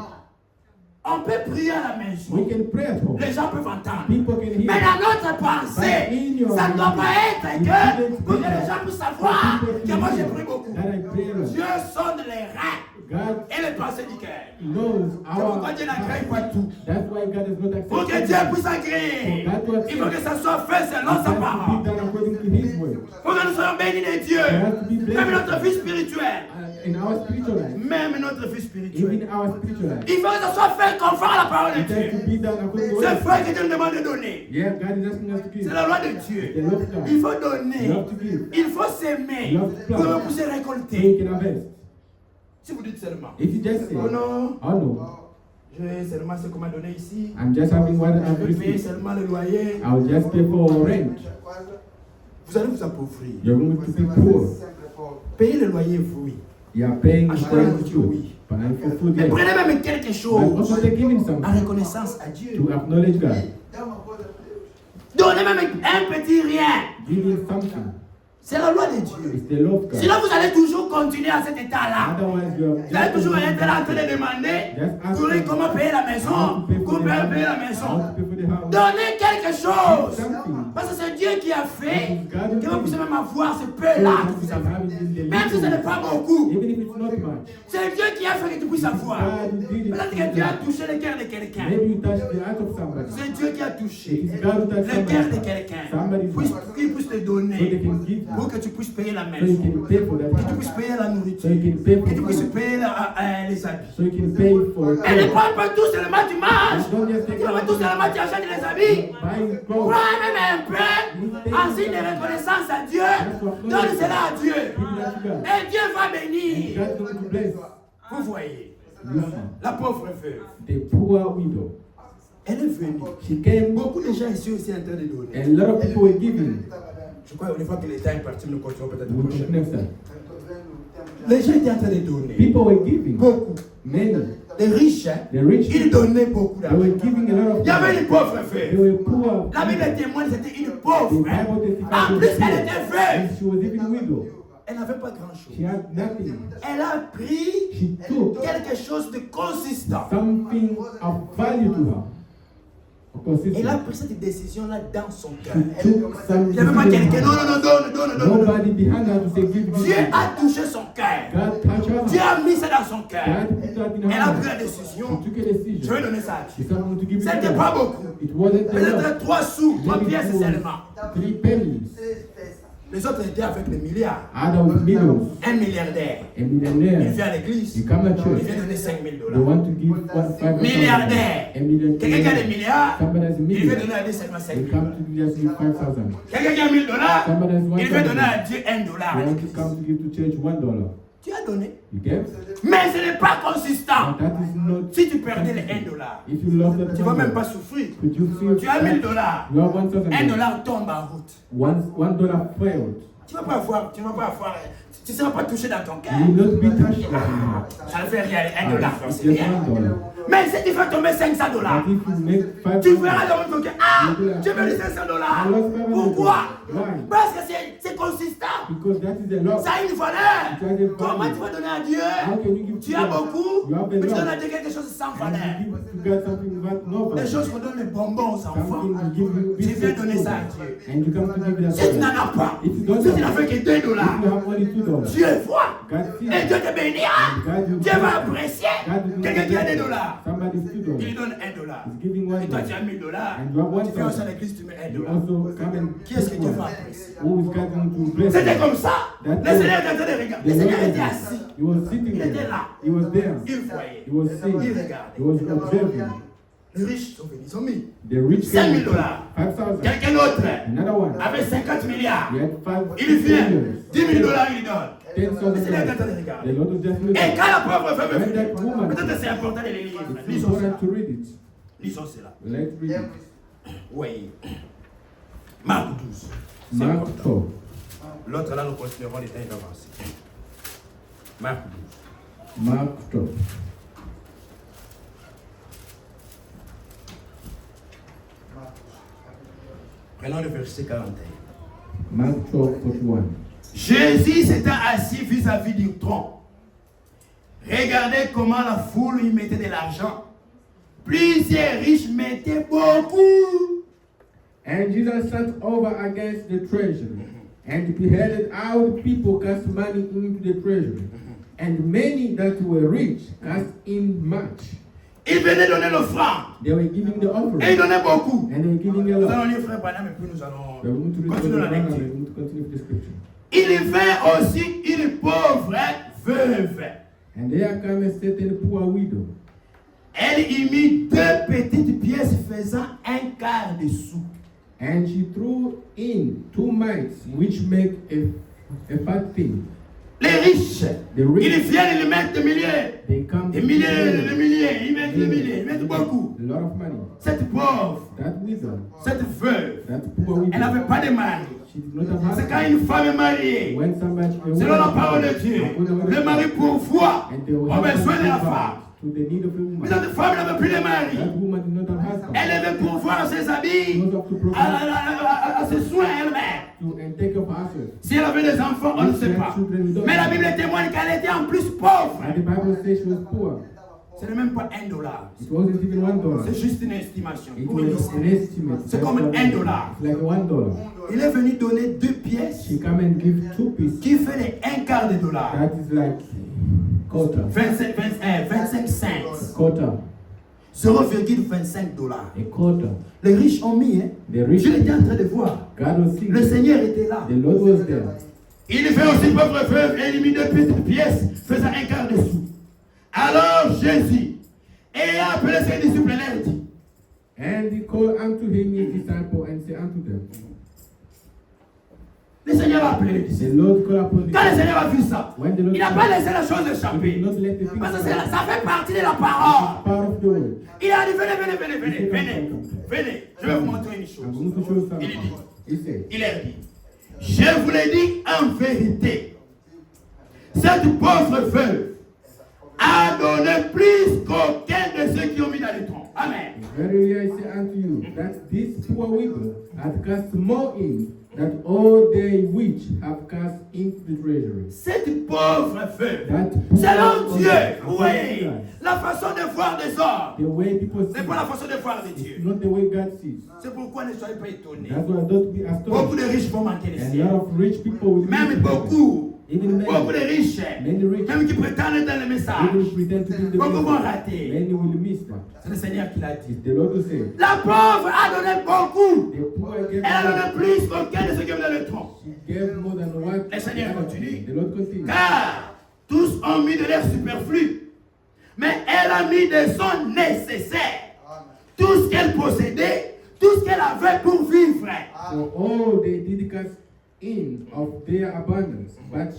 on peut prier à la maison. We can pray at home. Les gens peuvent entendre. People can Mais hear. dans notre pensée, ça ne doit pas être que pour que les gens puissent savoir que moi j'ai pris beaucoup. That I pray. Dieu sonde les reins God et les pensées du cœur. knows C'est pourquoi our. Dieu n'agrée pas tout. That's why God does not Pour que accept. Dieu puisse agréer, il faut que ça soit fait selon sa It has to parole. be done according to His word. Pour que nous soyons bénis de Dieu. Même notre vie spirituelle. In our spiritual life, Même notre vie spirituelle. even our spiritual life, Il faut que ça soit fait conforme à la parole de it has to Dieu. be done according to C'est His vrai que Dieu nous demande de donner. Yeah, God is asking us to C'est give. la loi de The Dieu. love of God. Il faut donner. Love to give. Il faut s'aimer. Love to Pour que plant. vous puissiez So you récolter. can harvest. Si vous dites seulement, If you just say, oh non, oh no, j'ai seulement ce qu'on m'a donné ici. I'm just having what Je I've peux payer received. seulement le loyer. I'll just pay for rent. Vous allez vous appauvrir. You're going to be poor. Payez le loyer, vous, oui. You are paying Acheter for la the nourriture, food. oui. Buying for food, Mais yes. prenez même quelque But chose also they're giving en something reconnaissance à Dieu. to acknowledge God. Donnez même un petit rien. Giving something. C'est la loi de Dieu. It's the love of God. Sinon, vous allez toujours continuer à cet état-là. Otherwise, Vous allez toujours être là en train de demander pour comment payer la maison, comment payer la maison. Donnez quelque chose. Parce que c'est Dieu qui a fait que vous puissiez même avoir ce peu-là que vous avez. Même si ce n'est pas beaucoup. Even if it's not much. C'est Dieu qui a fait que tu puisses avoir. Peut-être que Dieu a touché le cœur de quelqu'un. Maybe you touch the heart of somebody. C'est Dieu qui a touché It's God who touched le cœur de somebody. quelqu'un. Somebody's Pour heart. qu'il puisse te So they donner. can give Pour que tu puisses payer la so you maison. can pay for that Que tu house. puisses payer la So you nourriture. can pay Que tu for puisses food. payer les habits. So you can pay for Elle ne it. prend pas tout seulement du manges. Don't just take Tu vas pas tout seulement tu achètes les habits. buying Prends clothes. même un peu en signe de reconnaissance à Dieu. Donne cela à Dieu. Give that to God. Et Dieu va bénir. God's going to bless. Vous voyez, You see, la pauvre veuve, the poor widow. elle est venue. She came, Beaucoup de gens ici aussi en train de donner. and a lot of people were giving. Je crois qu'une fois que l'État est parti, nous continuons peut-être We prochaine. continue that. Les gens étaient en train de donner. People were giving. Beaucoup. Many. Les riches, hein, The rich, ils donnaient beaucoup they d'argent. were giving a lot Il y avait of une pauvre They veuve. were poor. La Bible témoigne que c'était une The pauvre. hein. Bible testifies En plus, elle était and veuve. she was even widow. Elle n'avait pas grand-chose. She had nothing. Elle a pris She took quelque chose de consistant. something of value to her. Of course, Elle a sister. pris cette décision-là dans son cœur. She took some Il n'y avait pas quelqu'un. decision. Non, donne. Nobody behind her to say, give me. Dieu a touché son cœur. God touched her. Dieu a mis ça dans son cœur. God put that in her Elle a hand. pris la She décision. took a Je vais decision. donner ça à Dieu. She said, I'm going to give it to C'était pas God. beaucoup. It wasn't a lot. Peut-être 3 sous, 3 Maybe pièces it was seulement. 3 pennies. Les autres étaient avec les milliards. Other with millions. Un milliardaire. A Il millionaire. vient à l'église. You come at Il church. vient donner 5 000 They dollars. want to give 5,000. Milliardaire. A million. Quelqu'un qui a des milliards, Somebody has a il veut million. donner à Dieu seulement 5 They 000 come dollars. to just give 5,000. Quelqu'un qui a 1000 dollars, Somebody has il veut donner 1,000. à Dieu 1 dollar à They want to l'église. come to give to church $1. Tu as donné. You get? Mais ce n'est pas consistant. But that is not. Si tu perdais les 1 dollar, If you lost that tu ne vas même $1, pas souffrir. could you feel Tu as 1000 that? dollars. You have 1,000. 1 dollar tombe en route. $1 failed. Tu ne vas pas avoir, tu ne seras pas touché dans ton cœur. You will not be touched by him. Ça ne fait rien, 1 dollar, It's c'est just rien. $1. Mais si tu fais tomber 500 dollars, But if you make tu verras 500, dans ton cœur, ah, j'ai perdu 500 dollars. Pourquoi? Why? Parce que c'est consistant. Because that is a lot. Ça a une valeur. Comment tu vas donner à Dieu? How can you give Tu to as God? beaucoup, You have a mais tu donnes à lot. Dieu quelque chose sans And valeur. you give to God something without no Les value. choses qu'on donne les bonbons aux enfants. Something you give you Tu viens donner food. ça à Dieu. And you come to give that Si tu n'en God. as pas, If you don't si tu n'as have, fait que 2 if dollars, you have only $2, Dieu voit. God sees. Et Dieu te bénira. Dieu va apprécier. God will Quelqu'un qui a des dollars, Somebody's il $2. donne 1 dollar. He's giving Et toi, tu as $1. 1000 dollars. And you have Tu fais aussi à 1,000. l'église, tu mets 1 You dollar. also come and Qui est-ce que Dieu va one. apprécier? Who is God going to bless? C'était comme ça. That Le Seigneur était en train de regarder. Le The Seigneur Lord était assis. He was sitting Il était there. là. He was there. Il voyait. He was seeing. Il regardait. He was observing. Les riches sont venus, ils ont mis. The rich 5 000 came dollars. 5,000. Quelqu'un d'autre Another one. avec 50 milliards. He had 5 Il vient. millions. 10 000 dollars, il donne. Le $10,000. Seigneur est en train de regarder. The Lord was just Et looking. quand la pauvre femme est When that venue, woman, peut-être que c'est important de les lire. it's Lisons cela. important to read it. Lisons cela. Let's read it. Oui. Marc 12. C'est Mark important. 12. L'autre là, nous continuerons les temps avancés. Marc 12. Mark 12. Prenons le verset 41. Mark 12, 41. Jésus s'était assis vis-à-vis du tronc. Regardez comment la foule y mettait de l'argent. Plusieurs riches mettaient beaucoup. And Jesus sat over against the treasury and beheld how the people cast money into the treasury. And many that were rich cast in much. Ils venaient donner l'offrande. They were giving the Et ils offering. donnaient beaucoup. And they were giving a Nous lot. allons lire frère Branham et puis nous allons We are going to read continuer la the lecture. We're going to continue with the scripture. Il y vint aussi une pauvre veuve. And there came a certain poor widow. Elle y mit 2 petites pièces faisant 1/4 de sou. And she threw in 2 mites, which make a fat thing. Les riches, The rich, ils viennent, ils mettent des milliers. they come Des to milliers, together. des milliers, ils mettent des milliers, ils mettent beaucoup. A lot of money. Cette pauvre, That widow, cette veuve, that poor elle widow, n'avait pas de mari. she did not have C'est quand husband. une femme est mariée, When somebody, selon la parole de Dieu, le mari pourvoit and they will aux besoins de la have femme. to the need of a Mais woman. cette femme n'avait plus de mari. That woman did not have husband. Elle devait pourvoir ses habits, à ses soins elle-même. And take up herself. Si elle avait des enfants, on ne sait pas. Mais la Bible témoigne qu'elle était en plus pauvre. And the Bible says she was poor. Ce n'est même pas $1. It wasn't even $1. C'est juste une estimation. It Pour une was an estimation. estimate. C'est comme $1. It's like $1. Il est venu donner 2 pièces She come and give 2 pieces. qui fait les 1/4 de dollar. That is like quarter. 25 cents. Quarter. 0,25 dollars. A quarter. Les riches ont mis, hein. The rich. Dieu était en train de voir. God was seeing. Le Seigneur était là. The Lord was there. Il fait aussi pauvre veuve et il mit 2 petites pièces faisant 1/4 de sou. Alors Jésus, ayant appelé ses disciples, leur dit. And he called unto him his disciples and said unto them. Le Seigneur a appelé les disciples. The Lord called upon Quand le them. Seigneur a vu ça, When the Lord il n'a pas laissé la chose échapper. not let the things Parce que pass. ça fait partie de la parole. Part of the word. Il a dit, venez, je vais vous montrer une I'm chose. going to show you Il dit, something. He said, il a dit, je vous l'ai dit en vérité, cette pauvre veuve a donné plus qu'aucun de ceux qui ont mis dans les troncs. Amen. Verily I say unto you, that this poor widow hath cast more in than all they which have cast into the treasury. Cette pauvre veuve, That selon poor Dieu, woman, vous voyez, la façon de voir des hommes, the way people see n'est pas la façon de voir de is Dieu. not the way God sees. C'est pourquoi ne soyez pas étonnés. That's why don't be Beaucoup astonished. de riches vont manquer le And a ciel. lot of rich people will Même miss beaucoup, Even beaucoup de many, riches, many rich, même qui prétendent être dans le message, even pretend to be the beaucoup vont message. rater. Many will miss that. C'est le Seigneur qui l'a dit. It's the Lord who said, La pauvre a donné beaucoup. the poor gave Elle a more. donné plus qu'aucun de ceux qui ont dans le tronc. She gave more than what Le Seigneur continue. the Lord continued. Car tous ont mis de leur superflu. Mais elle a mis de son nécessaire. Tout ce qu'elle possédait, tout ce qu'elle avait pour vivre. For all they did cast in of their abundance, but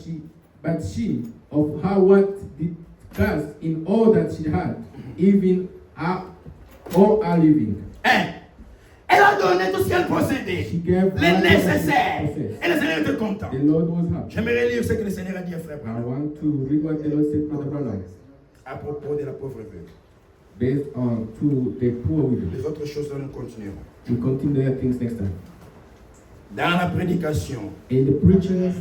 she of her what did cast in all that she had, even all her living. Hein? Elle a donné tout ce qu'elle possédait. She gave Le whatever nécessaire. she possessed. Et le Seigneur était content. The Lord was happy. J'aimerais lire ce que le Seigneur a dit à frère I Branham want to read what the Lord said to the brother à propos de la pauvre veuve. based on to the poor widow. Les autres choses, nous continuerons. We continue their things next time. Dans la prédication, In the preaching,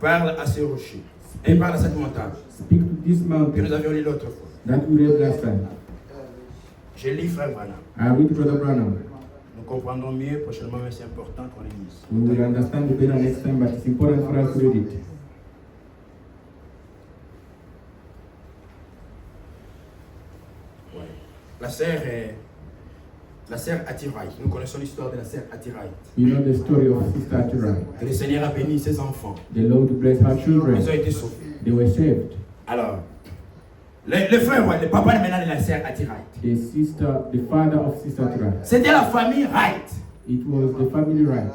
parle à ces rochers. Et parle à cette montagne speak to this que mountain nous avions lu l'autre fois. that we read last time. Je lis frère Branham. I read Brother Branham. Nous comprendrons mieux prochainement, mais c'est important qu'on le lise. We will understand it better next time, but it's important for us to read it. Ouais. La sœur Atiraï. Nous connaissons l'histoire de la sœur Atiraï. You know the story of Sister Atirai. Que le Seigneur a béni ses enfants. The Lord blessed her Ils children. ont été sauvés. They were saved. Alors, le frère, le papa maintenant de la sœur Atiraï. The father of Sister Atirai. C'était la famille Wright. It was the family right.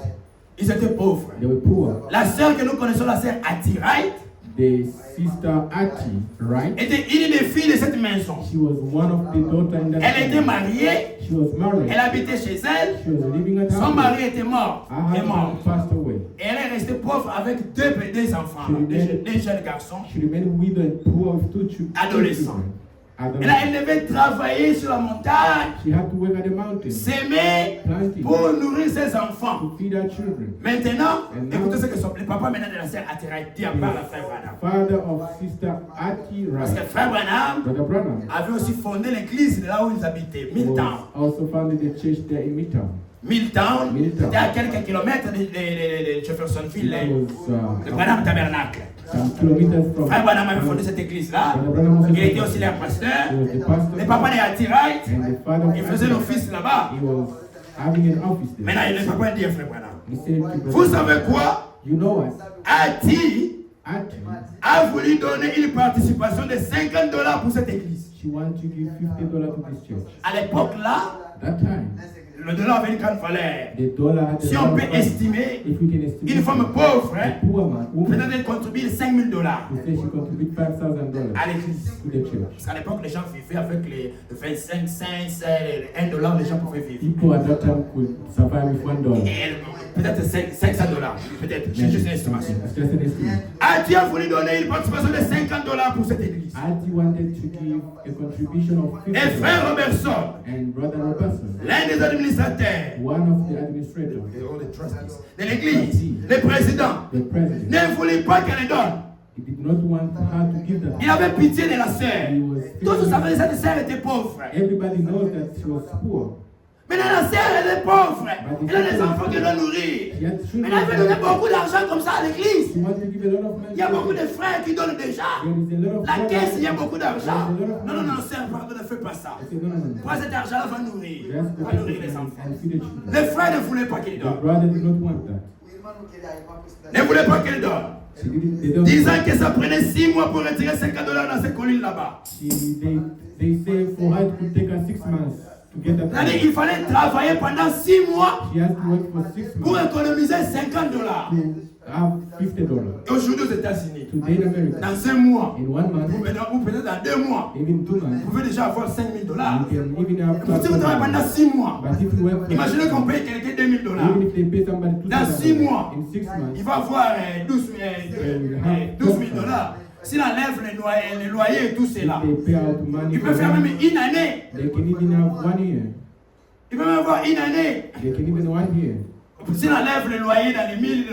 Ils étaient pauvres. They were poor. La sœur que nous connaissons, la sœur Atiraï, The Sister Ati, right? était une des filles de cette maison. She was one of the daughters in that Elle était family. mariée, She was married. elle habitait chez elle, She was living at son home. mari était mort, Her est mort. husband passed away. Et elle est restée pauvre avec deux enfants, deux jeunes garçons. She remained widow and poor with two children. Adolescent. Et là, elle devait travailler sur la montagne, She had to work at the mountain s'aimer planting pour nourrir ses enfants. to feed her children. Maintenant, And écoutez now- ce que le papa maintenant de la sœur Atiraï dit à part la frère Branham. Father of Sister Ati Parce que Wright, frère Branham Brother Branham, avait aussi fondé l'église de là où ils habitaient, Milltown. was also founded the church there in Midtown. Milltown, Milltown. c'était à quelques kilomètres de Jeffersonville, It was le Branham Tabernacle. some kilometers from. Frère Branham avait fondé cette église-là. Brother Branham was Il était aussi leur pasteur. He was the pastor. Le papa de Atiraï, And the father of il faisait Ati, l'office là-bas. he was having an office there. Maintenant, le papa dit à frère Branham, He said to Brother vous Branham, savez quoi? you know what? Ati Ati, a voulu donner une participation de $50 pour cette église. she wanted to give $50 to this church. À l'époque là, That time, le dollar avait une grande valeur. the dollar had Si a on lot peut of value. estimer, If we can estimate une femme pauvre, a hein, poor woman, peut-être elle contribue $5,000 he said she contributed $5,000 à l'église. to the church. Parce qu'à l'époque, les gens vivaient avec les 25 cents, $1, les gens pouvaient vivre. People at that time could survive with $1. Et peut-être $500, peut-être. C'est juste une estimation. It's just an estimate. Ati a voulu donner une participation de $50 pour cette église. Ati wanted to give a contribution of Et frère $50. Robertson, And Brother Robertson, l'un des administrateurs one of the administrators, de l'église, le président, the president, ne voulait pas qu'elle donne. he did not want her to give that. Il avait pitié de la sœur. He was Tous savaient que cette sœur était pauvre. Everybody knows that she was poor. Maintenant, la sœur, elle est pauvre. Elle a des enfants qu'elle doit nourrir. She had Mais children. elle veut donner beaucoup d'argent comme ça à l'église. She wanted to give a lot of money. Il y a beaucoup de frères qui donnent déjà. There is a lot of La money. caisse, il y a beaucoup d'argent. There's a lot of Non, non, money. non, sœur, pardon, ne fais pas ça. I said, no, no, no. Prends cet argent-là, va nourrir. Just Va nourrir les enfants. and feed the children. Les frères ne voulaient pas qu'il The donne. brother did not want that. Ne voulait pas qu'elle donne. Disant que ça prenait 6 mois pour retirer $50 dans ces collines là-bas. They say for her to take her 6 months to get that. C'est-à-dire il fallait travailler pendant 6 mois She has to work for 6 pour months économiser $50. to have $50. Et aujourd'hui aux États-Unis, Today in America, dans 1 mois, in 1 month, ou peut-être dans 2 mois, even 2 vous months, pouvez déjà avoir $5,000. you can even have Si vous travaillez pendant 6 mois, But if you work for imaginez qu'on paye quelqu'un $2,000. even if they pay somebody Dans 6 $2,000 mois, in 6 months, il va avoir $12,000. S'il enlève les loyers et tout cela, they pay out money. il peut faire même une année. They can even have 1 year. Il peut même avoir une année. They can even 1 year. S'il enlève les loyers dans les $1,000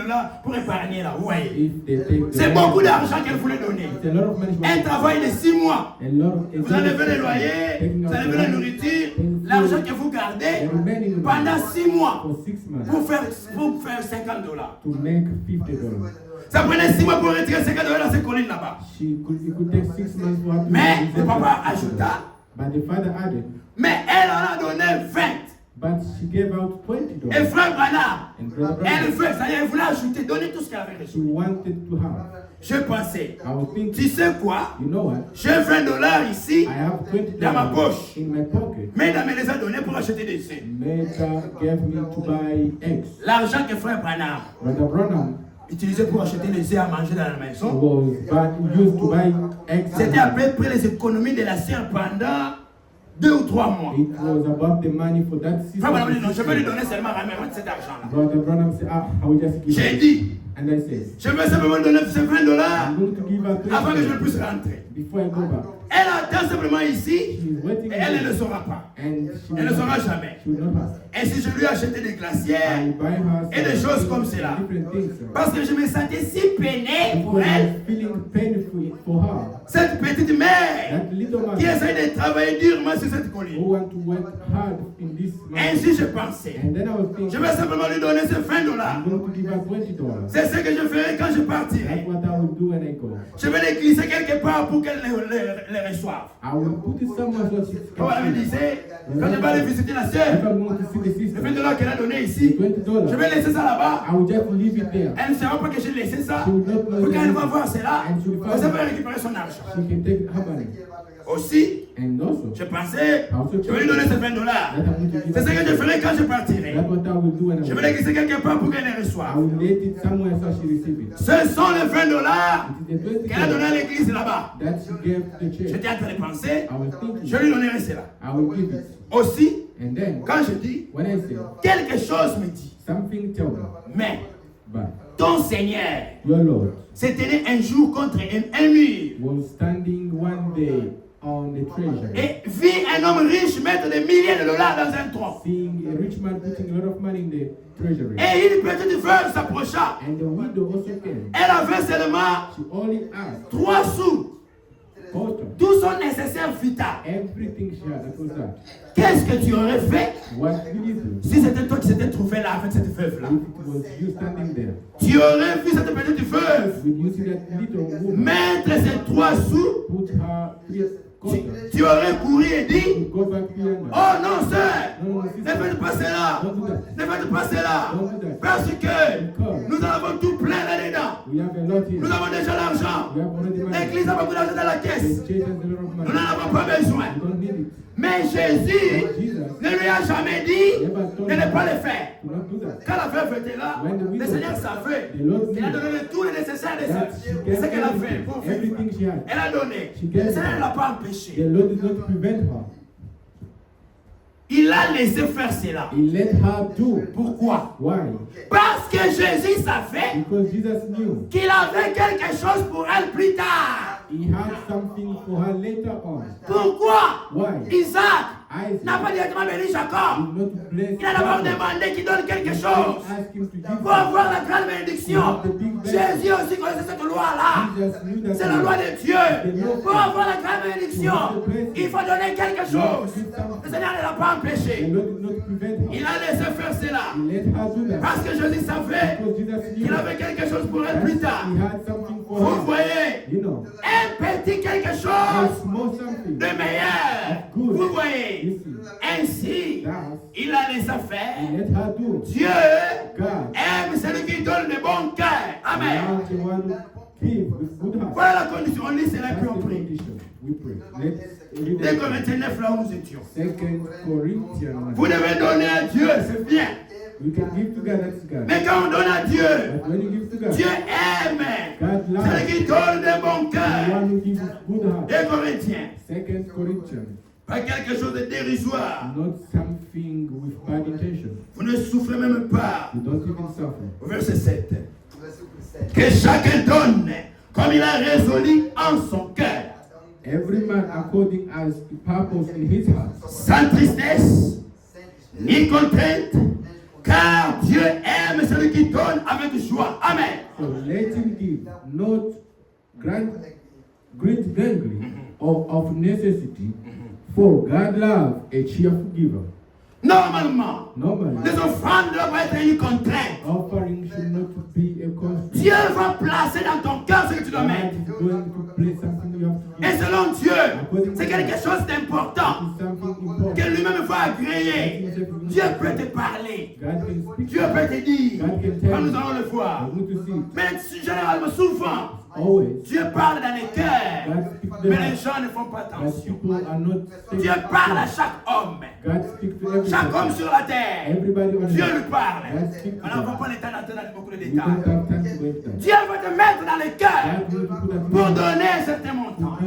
pour épargner là, vous voyez. If they take the C'est beaucoup d'argent qu'elle voulait donner. It's a lot of money. Un travail de 6 mois. A lot of Vous enlevez les loyers, vous enlevez la nourriture, l'argent que vous gardez pendant 6 mois for 6 months pour faire $50. to make $50. Ça prenait 6 mois pour retirer $50 dans ces collines là-bas. It could take 6 months for her to Mais make le papa $50. ajouta, But the father added, mais elle en a donné 20. but she gave out $20. Et frère Branham, And Brother elle Branham, elle voulait ajouter, donner tout ce qu'elle avait she reçu. wanted to have. Je pensais, I was tu thinking, sais quoi? you know what? J'ai $20 ici, I have $20 dans ma poche. in my pocket. Mais elle me les a donnés pour acheter des œufs. Meta gave me to buy eggs. L'argent que frère Branham Brother Branham utilisait pour acheter des œufs à manger dans la maison, was used to buy eggs. c'était à peu près les économies de la sœur pendant 2 ou 3 mois. It was about the money for that season. Frère Branham dit non, je vais lui donner seulement cet argent-là. Brother Branham said, I will just give J'ai her. dit, And I said, je vais simplement lui donner ces $20 I'm going to give her avant que je ne $20 puisse rentrer. before I go back. Elle attend simplement ici She's waiting et elle ne there. le saura pas. And she Elle ne will saura not, jamais. she will not have. Et si je lui ai acheté des I glacières buy her et des some choses comme cela, different things. parce que je me sentais si peiné pour Because I elle, was feeling painful for her. cette petite mère That little qui man essaie de travailler durement sur cette colline. who want to work hard in this month. Ainsi je pensais. And then I was thinking, Je vais simplement lui donner ces $20. I'm going to give her $20. C'est ce que je ferai quand je partirai. That's what I will do when I go. Je vais les glisser quelque part pour qu'elle les reçoive. I will put it somewhere so she Comme elle me can see. disait, quand je vais aller visiter la If sœur, I'm going to see the le sister, $20 qu'elle a donné ici, $20, je vais laisser ça là-bas. I will just leave it there. Elle ne saura pas que j'ai laissé ça. She will not know Pour quand elle va that voir cela, And she will elle va récupérer son argent. she can take her money. Aussi, And also, je pensais, je vais lui donner ces $20. that I'm going to give C'est ce que je her. ferai quand je partirai. That's what I will do when I Je vais go. les glisser quelque part pour qu'elle les I reçoive. will let it somewhere so she receive it. Ce sont les $20 It is the qu'elle a donné à $20 l'église là-bas. that she gave the church. J'étais en train de penser, I was thinking, je lui donnerai cela. I will give it. Aussi, And then, quand je dis, when I say, quelque chose me dit, something tell me, mais but ton Seigneur your Lord s'est tenu un jour contre un mur was standing one day on the treasury, et vit un homme riche mettre des milliers de dollars dans un tronc. seeing a rich man putting a lot of money in the treasury. Et une petite veuve s'approcha. And the widow also came. Elle avait seulement She only asked 3 sous, quarter, tout son nécessaire vital. everything she had. That was that. Qu'est-ce que tu aurais fait What will you do si c'était toi qui s'étais trouvé là avec cette veuve-là? if it was you standing there? Tu aurais vu cette petite veuve Will you see that little woman mettre ses 3 sous, put her quarter? tu aurais couru et dit, To go back here and oh non sœur, No, no, ne sister, faites pas cela, don't do that. ne faites pas cela, Don't do that. parce que nous avons tout plein là-dedans. We have a lot here. Nous avons déjà l'argent. We have already money. L'église a beaucoup d'argent dans la The caisse. church has a lot of Nous money. n'en avons pas besoin. We don't need it. Mais Jésus But Jesus ne lui a jamais dit de ne pas le faire. do not do that. Quand la veuve était là, le Seigneur savait. Il a donné tout le nécessaire de That she gave ce qu'elle a fait pour vivre. everything she had. Elle a donné. She Le gave Seigneur ne l'a pas The empêché. Lord did not prevent her. Il a laissé faire cela. He let her do. Pourquoi? Why? Parce que Jésus savait Because Jesus knew qu'il avait quelque chose pour elle plus tard. he had something for her later on. Pourquoi? Why? Isaac Isaac n'a pas directement béni Jacob. did not bless Il a d'abord Jacob. demandé qu'il donne quelque He chose asked him to give pour avoir la grande bénédiction. Jésus aussi connaissait cette loi-là. Jesus knew that C'est la loi de Dieu. Pour avoir la grande bénédiction, il faut donner quelque chose. Le Seigneur ne l'a pas the empêché. Lord did not prevent Il her. a laissé faire cela. He let her do that. Parce que Jésus savait Because Jesus knew qu'il avait quelque chose pour elle plus tard. he had something for Vous her. voyez, You know, un petit quelque a chose small something. de meilleur. Vous voyez, You see, ainsi, that il a laissé he faire. let her do. Dieu God aime celui qui donne de Amen. Love the one who gives with good heart. Voilà la condition. On lit cela et That's puis the on prie. condition. We pray. Let's read 2 it. Corinthiens 9, là où nous étions. 2 Corinthians. Vous devez donner à Dieu, c'est bien. We can give to God, that's God. Mais quand on donne à Dieu, But when you give to God, Dieu aime. God loves C'est lui qui donne des bons the cœurs. one who gives with good heart. 2 Corinthiens. 2 Corinthians. Pas quelque chose de dérisoire. Not something with bad intention. Vous ne souffrez même pas. You don't even suffer. Au verset 7. Que chacun donne comme il a résolu en son cœur. Every man according as the purpose in his heart. Sans tristesse, ni contrainte, car Dieu aime celui qui donne avec joie. Amen. So let him give, not greedily or of necessity, for God loves a cheerful giver. Normalement, Normally, les offrandes ne doivent pas être une contrainte. offering should not be a constraint. Dieu va placer dans ton cœur ce que tu dois God mettre. is going to place something you have to Et give. selon Dieu, c'est quelque chose d'important It's something important. que lui-même va agréer. Dieu peut te parler. God can speak. Dieu peut te dire. God can tell Quand nous you. allons le I voir. want to see it. Mais généralement, souvent, Always. Dieu parle dans les cœurs. God speaks to Mais them. les gens ne font pas But attention. people are not Dieu parle à chaque homme. God speaks to Chaque homme everybody. sur la terre. Everybody on Dieu earth. lui parle. God speaks to On n'a them. pas le temps d'entrer dans beaucoup de We don't détails. have time to go into that. Dieu va te mettre dans les cœurs God will put that pour in. donner un certain montant.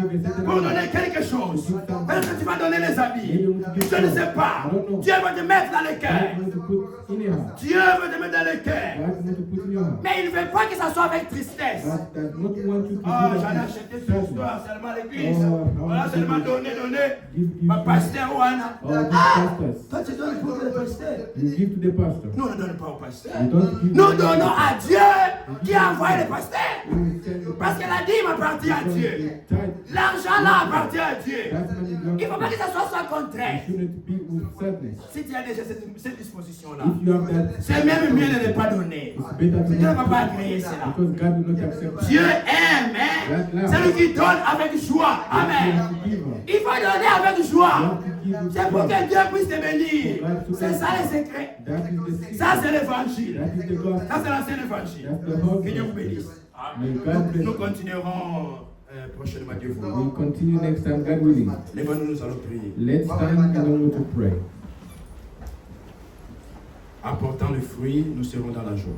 Pour donner quelque chose. Est-ce que tu vas donner les habits? Je ne sais pas. Dieu va te mettre dans les God cœurs. will put in your heart. Dieu veut te mettre dans les cœurs. God will put in your heart. Mais il ne veut pas que ça soit avec tristesse. God does not want you to do Oh, j'en ai that. acheté cette histoire seulement à l'église. Oh, Voilà seulement donner. Give, Ma pasteur Ouana. Oh, give Ah, pastors. toi tu donnes pour le pasteur. You give to the pastor. Nous ne donnons pas au pasteur. You don't give Nous to the donnons pastor. à Dieu qui a envoyé le pasteur. You send the Parce que la dîme appartient à pastor. Dieu. Tithe. L'argent là appartient à Dieu. That money belongs Il ne faut pas to que ça soit sans you. contraire. Shouldn't be with sadness. Si tu as déjà cette disposition-là, If you have that, c'est même mieux de ne pas donner. it's better to Dieu ne va not pas agréer cela. because God will not accept it. Dieu aime, hein? C'est lui qui donne avec joie. You Amen. have to give her. Il faut donner avec You joie. have to give with C'est pour joy. que Dieu puisse te bénir. C'est ça le secret. That is the secret. Ça c'est l'évangile. That is the Ça gospel. c'est l'ancien évangile. That's the whole Que Dieu vous gospel. bénisse. May God bless Nous you. continuerons prochainement Dieu We'll voulant. continue next time, God willing. Lève-nous, nous allons prier. Let's stand and we to pray. Apportant le fruit, nous serons dans la joie.